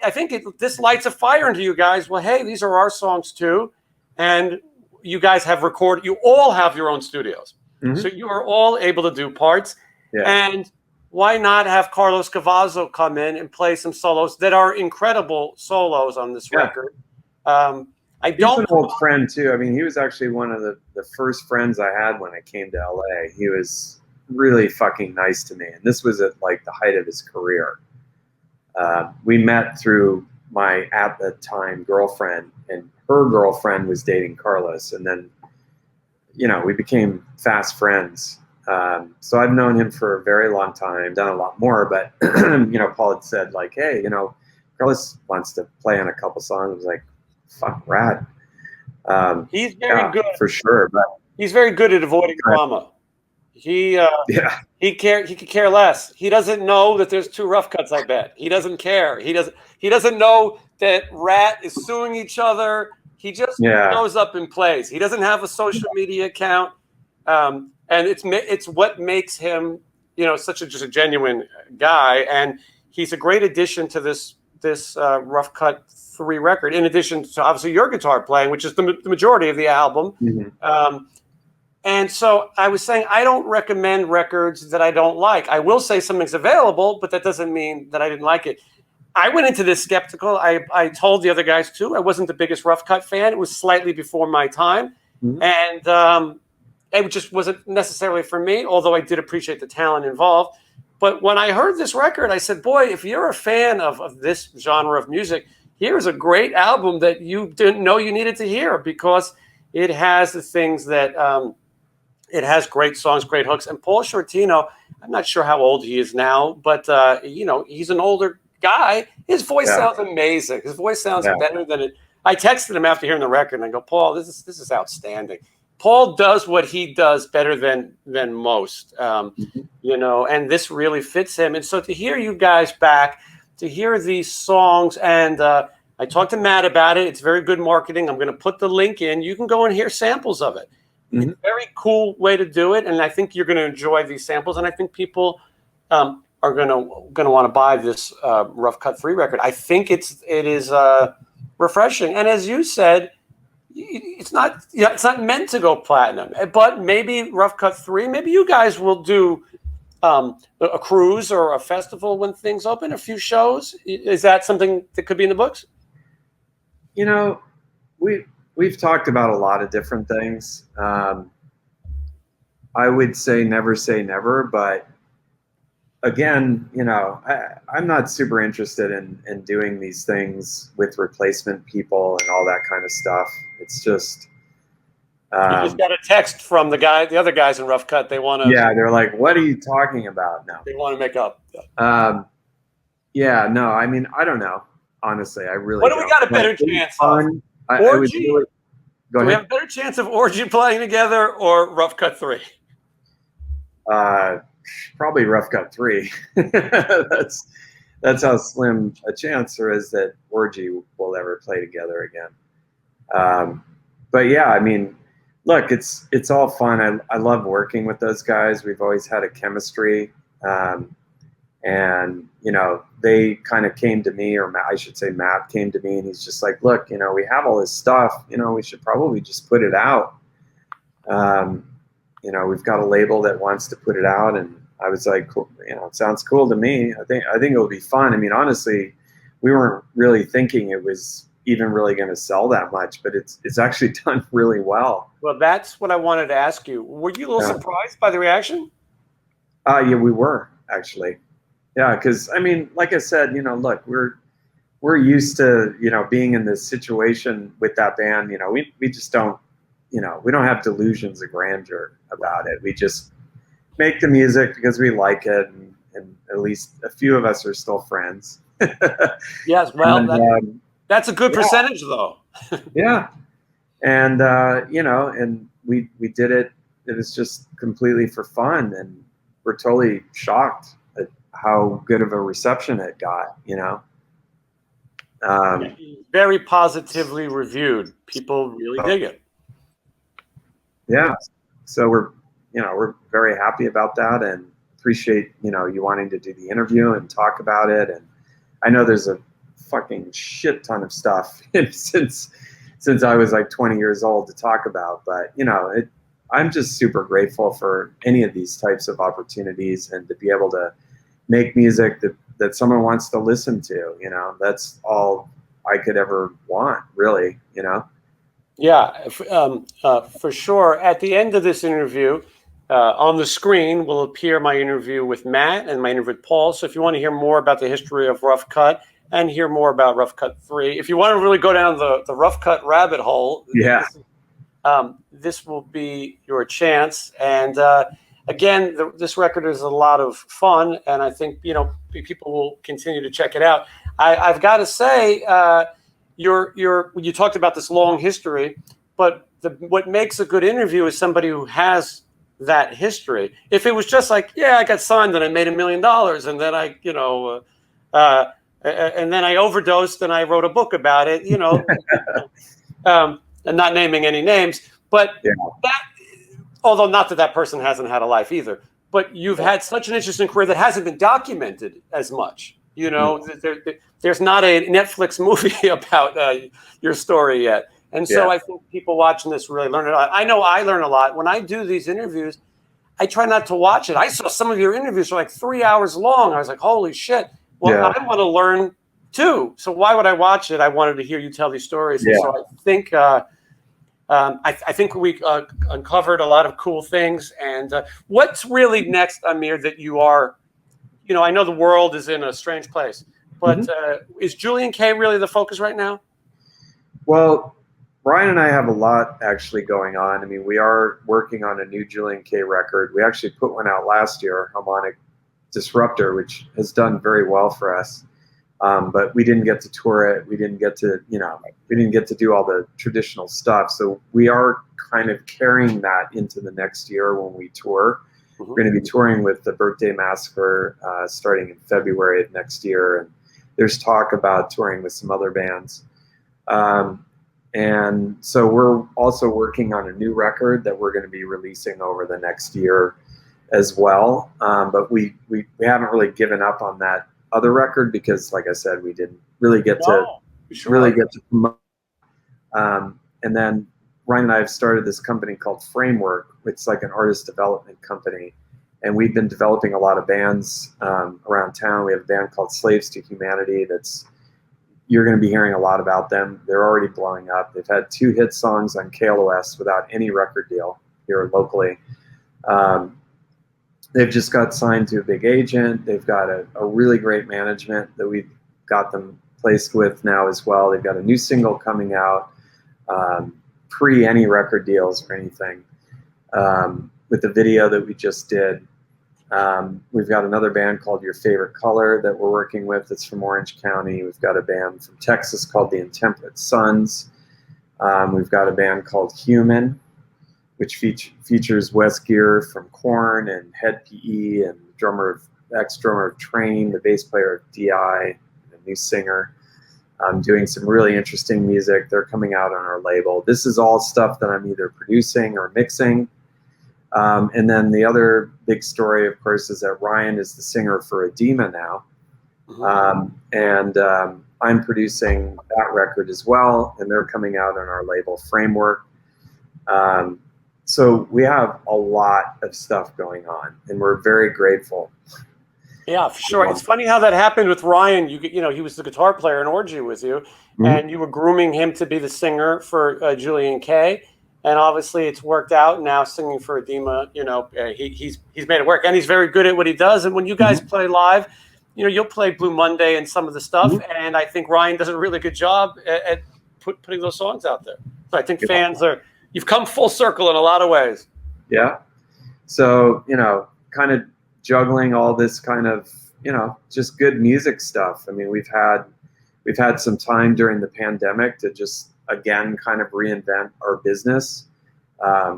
I think this lights a fire into you guys. Well, hey, these are our songs too, and you guys have recorded. You all have your own studios, so you are all able to do parts. And why not have Carlos Cavazzo come in and play some solos that are incredible solos on this record? He's an old friend too. I mean, he was actually one of the first friends I had when I came to LA. He was really fucking nice to me, and this was at like the height of his career. We met through my, at the time, girlfriend, and her girlfriend was dating Carlos, and then, you know, we became fast friends. So I've known him for a very long time, done a lot more, but, you know, Paul had said like, hey, you know, Carlos wants to play on a couple songs. I was like, fuck, rad. He's very good. For sure. But he's very good at avoiding drama. He could care less. He doesn't know that there's two Rough Cutts, I bet. He doesn't care. He doesn't know that Rat is suing each other. He just goes up and plays. He doesn't have a social media account. And it's what makes him, you know, such just a genuine guy, and he's a great addition to this Rough Cutt 3 record. In addition to obviously your guitar playing, which is the majority of the album, And so I was saying, I don't recommend records that I don't like. I will say something's available, but that doesn't mean that I didn't like it. I went into this skeptical. I told the other guys too, I wasn't the biggest Rough Cutt fan. It was slightly before my time. Mhm. And it just wasn't necessarily for me, although I did appreciate the talent involved. But when I heard this record, I said, boy, if you're a fan of this genre of music, here's a great album that you didn't know you needed to hear, because it has the things that it has great songs, great hooks. And Paul Shortino, I'm not sure how old he is now, but you know, he's an older guy. His voice sounds amazing. His voice sounds better than it. I texted him after hearing the record and I go, Paul, this is outstanding. Paul does what he does better than most, you know, and this really fits him. And so to hear you guys back, to hear these songs, and I talked to Matt about it. It's very good marketing. I'm going to put the link in. You can go and hear samples of it. It's a very cool way to do it, and I think you're going to enjoy these samples. And I think people are going to want to buy this Rough Cutt 3 record. I think it is refreshing, and as you said, it's not meant to go platinum. But maybe Rough Cutt 3, maybe you guys will do a cruise or a festival when things open, a few shows. Is that something that could be in the books? You know, we've talked about a lot of different things. I would say never, but again, you know, I'm not super interested in doing these things with replacement people and all that kind of stuff. It's just you just got a text from the other guys in Rough Cutt. They want to. Yeah, they're like, "What are you talking about now?" They want to make up. Yeah, no, I mean, I don't know. Honestly, I really. What do we got a better chance of? Orgy? Do we have a better chance of Orgy playing together or Rough Cutt 3? Probably Rough Cutt 3. That's how slim a chance there is that Orgy will ever play together again. But yeah, I mean, look, it's all fun. I love working with those guys. We've always had a chemistry, and you know, they kind of came to me, or I should say Matt came to me, and he's just like, look, you know, we have all this stuff, you know, we should probably just put it out. You know, we've got a label that wants to put it out, and I was like, cool, you know, it sounds cool to me. I think it'll be fun. I mean, honestly, we weren't really thinking it was even really going to sell that much, but it's actually done really well. Well, that's what I wanted to ask you. Were you a little surprised by the reaction? Yeah, we were actually. Yeah, because I mean, like I said, you know, look, we're used to, you know, being in this situation with that band. You know, we just don't, you know, we don't have delusions of grandeur about it. We just make the music because we like it, and at least a few of us are still friends. Yes, well, that's a good percentage, though. Yeah, and you know, and we did it. It was just completely for fun, and we're totally shocked at how good of a reception it got. You know, very positively reviewed. People really dig it. Yeah, so we're very happy about that, and appreciate, you know, you wanting to do the interview and talk about it. And I know there's a fucking shit ton of stuff since I was like 20 years old to talk about, but you know, I'm just super grateful for any of these types of opportunities, and to be able to make music that someone wants to listen to. You know, that's all I could ever want, really, you know. Yeah, for sure. At the end of this interview, on the screen will appear my interview with Matt and my interview with Paul. So if you want to hear more about the history of Rough Cutt and hear more about Rough Cutt 3, if you want to really go down the Rough Cutt rabbit hole, yeah, this will be your chance. And again, this record is a lot of fun, and I think, you know, people will continue to check it out. I've got to say, you talked about this long history, but what makes a good interview is somebody who has that history. If it was just like, yeah, I got signed and I made $1 million, and then I, you know, and then I overdosed and I wrote a book about it, you know, and not naming any names, but that, although not that person hasn't had a life either, but you've had such an interesting career that hasn't been documented as much. You know, there's not a Netflix movie about your story yet. And so I think people watching this really learn a lot. I know I learn a lot. When I do these interviews, I try not to watch it. I saw some of your interviews are like 3 hours long. I was like, holy shit. Well, I want to learn too. So why would I watch it? I wanted to hear you tell these stories. And so I think we uncovered a lot of cool things. And what's really next, Amir, that you are, you know, I know the world is in a strange place, but is Julien-K really the focus right now? Well, Ryan and I have a lot actually going on. I mean, we are working on a new Julien-K record. We actually put one out last year, Harmonic Disruptor, which has done very well for us. But we didn't get to tour it. We didn't get to, we didn't get to do all the traditional stuff. So we are kind of carrying that into the next year when we tour. We're going to be touring with the Birthday Massacre starting in February of next year. And there's talk about touring with some other bands. And so we're also working on a new record that we're going to be releasing over the next year as well. But we haven't really given up on that other record because, like I said, we didn't really get to promote. And then Ryan and I have started this company called Framework. It's like an artist development company. And we've been developing a lot of bands around town. We have a band called Slaves to Humanity you're going to be hearing a lot about them. They're already blowing up. They've had 2 hit songs on KORN without any record deal here locally. They've just got signed to a big agent. They've got a really great management that we've got them placed with now as well. They've got a new single coming out, pre any record deals or anything, with the video that we just did. We've got another band called Your Favorite Color that we're working with. It's from Orange County. We've got a band from Texas called the Intemperate Sons. We've got a band called Human, which features Wes Gear from KORN and Head PE and ex-drummer of Train, the bass player of DI, a new singer. Doing some really interesting music. They're coming out on our label. This is all stuff that I'm either producing or mixing. And then the other big story, of course, is that Ryan is the singer for Edema now. I'm producing that record as well, and they're coming out on our label Framework. So we have a lot of stuff going on, and we're very grateful. Yeah, for sure. It's funny how that happened with Ryan. You know, he was the guitar player in Orgy with you, and you were grooming him to be the singer for Julien-K. And obviously, it's worked out. Now singing for Edema, you know, he's made it work, and he's very good at what he does. And when you guys play live, you know, you'll play Blue Monday and some of the stuff, and I think Ryan does a really good job at putting those songs out there. So I think fans you've come full circle in a lot of ways. Yeah. So, you know, kind of juggling all this kind of, you know, just good music stuff. I mean, we've had some time during the pandemic to just, again, kind of reinvent our business.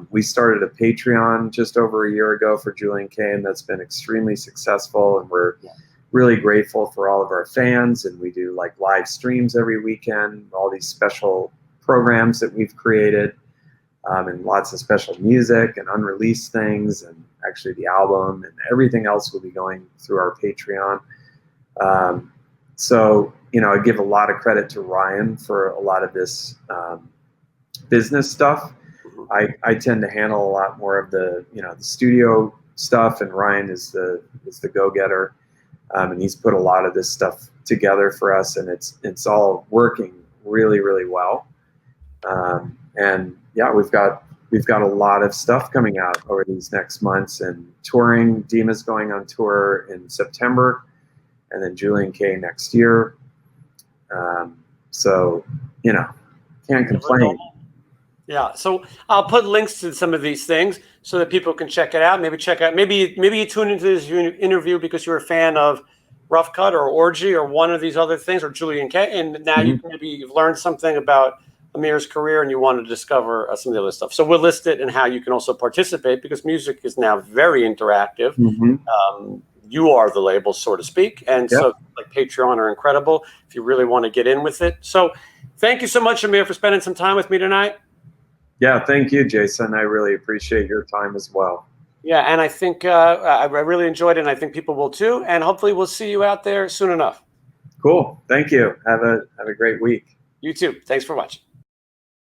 We started a Patreon just over a year ago for Julien-K, and that's been extremely successful, and we're really grateful for all of our fans. And we do like live streams every weekend, all these special programs that we've created, and lots of special music and unreleased things, and actually the album and everything else will be going through our Patreon. So, you know, I give a lot of credit to Ryan for a lot of this business stuff. I tend to handle a lot more of the, you know, the studio stuff, and Ryan is the go-getter, and he's put a lot of this stuff together for us, and it's all working really, really well. And yeah, we've got a lot of stuff coming out over these next months, and touring. Dima's going on tour in September, and then Julien-K next year. So, you know, can't complain. Yeah. So I'll put links to some of these things so that people can check it out. Maybe you tune into this interview because you're a fan of Rough Cutt or Orgy or one of these other things, or Julien-K, and now you've learned something about Amir's career and you want to discover some of the other stuff. So we'll list it and how you can also participate, because music is now very interactive. You are the label, so to speak. And so like Patreon are incredible if you really want to get in with it. So thank you so much, Amir, for spending some time with me tonight. Yeah, thank you, Jason. I really appreciate your time as well. Yeah, and I think I really enjoyed it, and I think people will too. And hopefully we'll see you out there soon enough. Cool. Thank you. Have a great week. You too. Thanks for watching.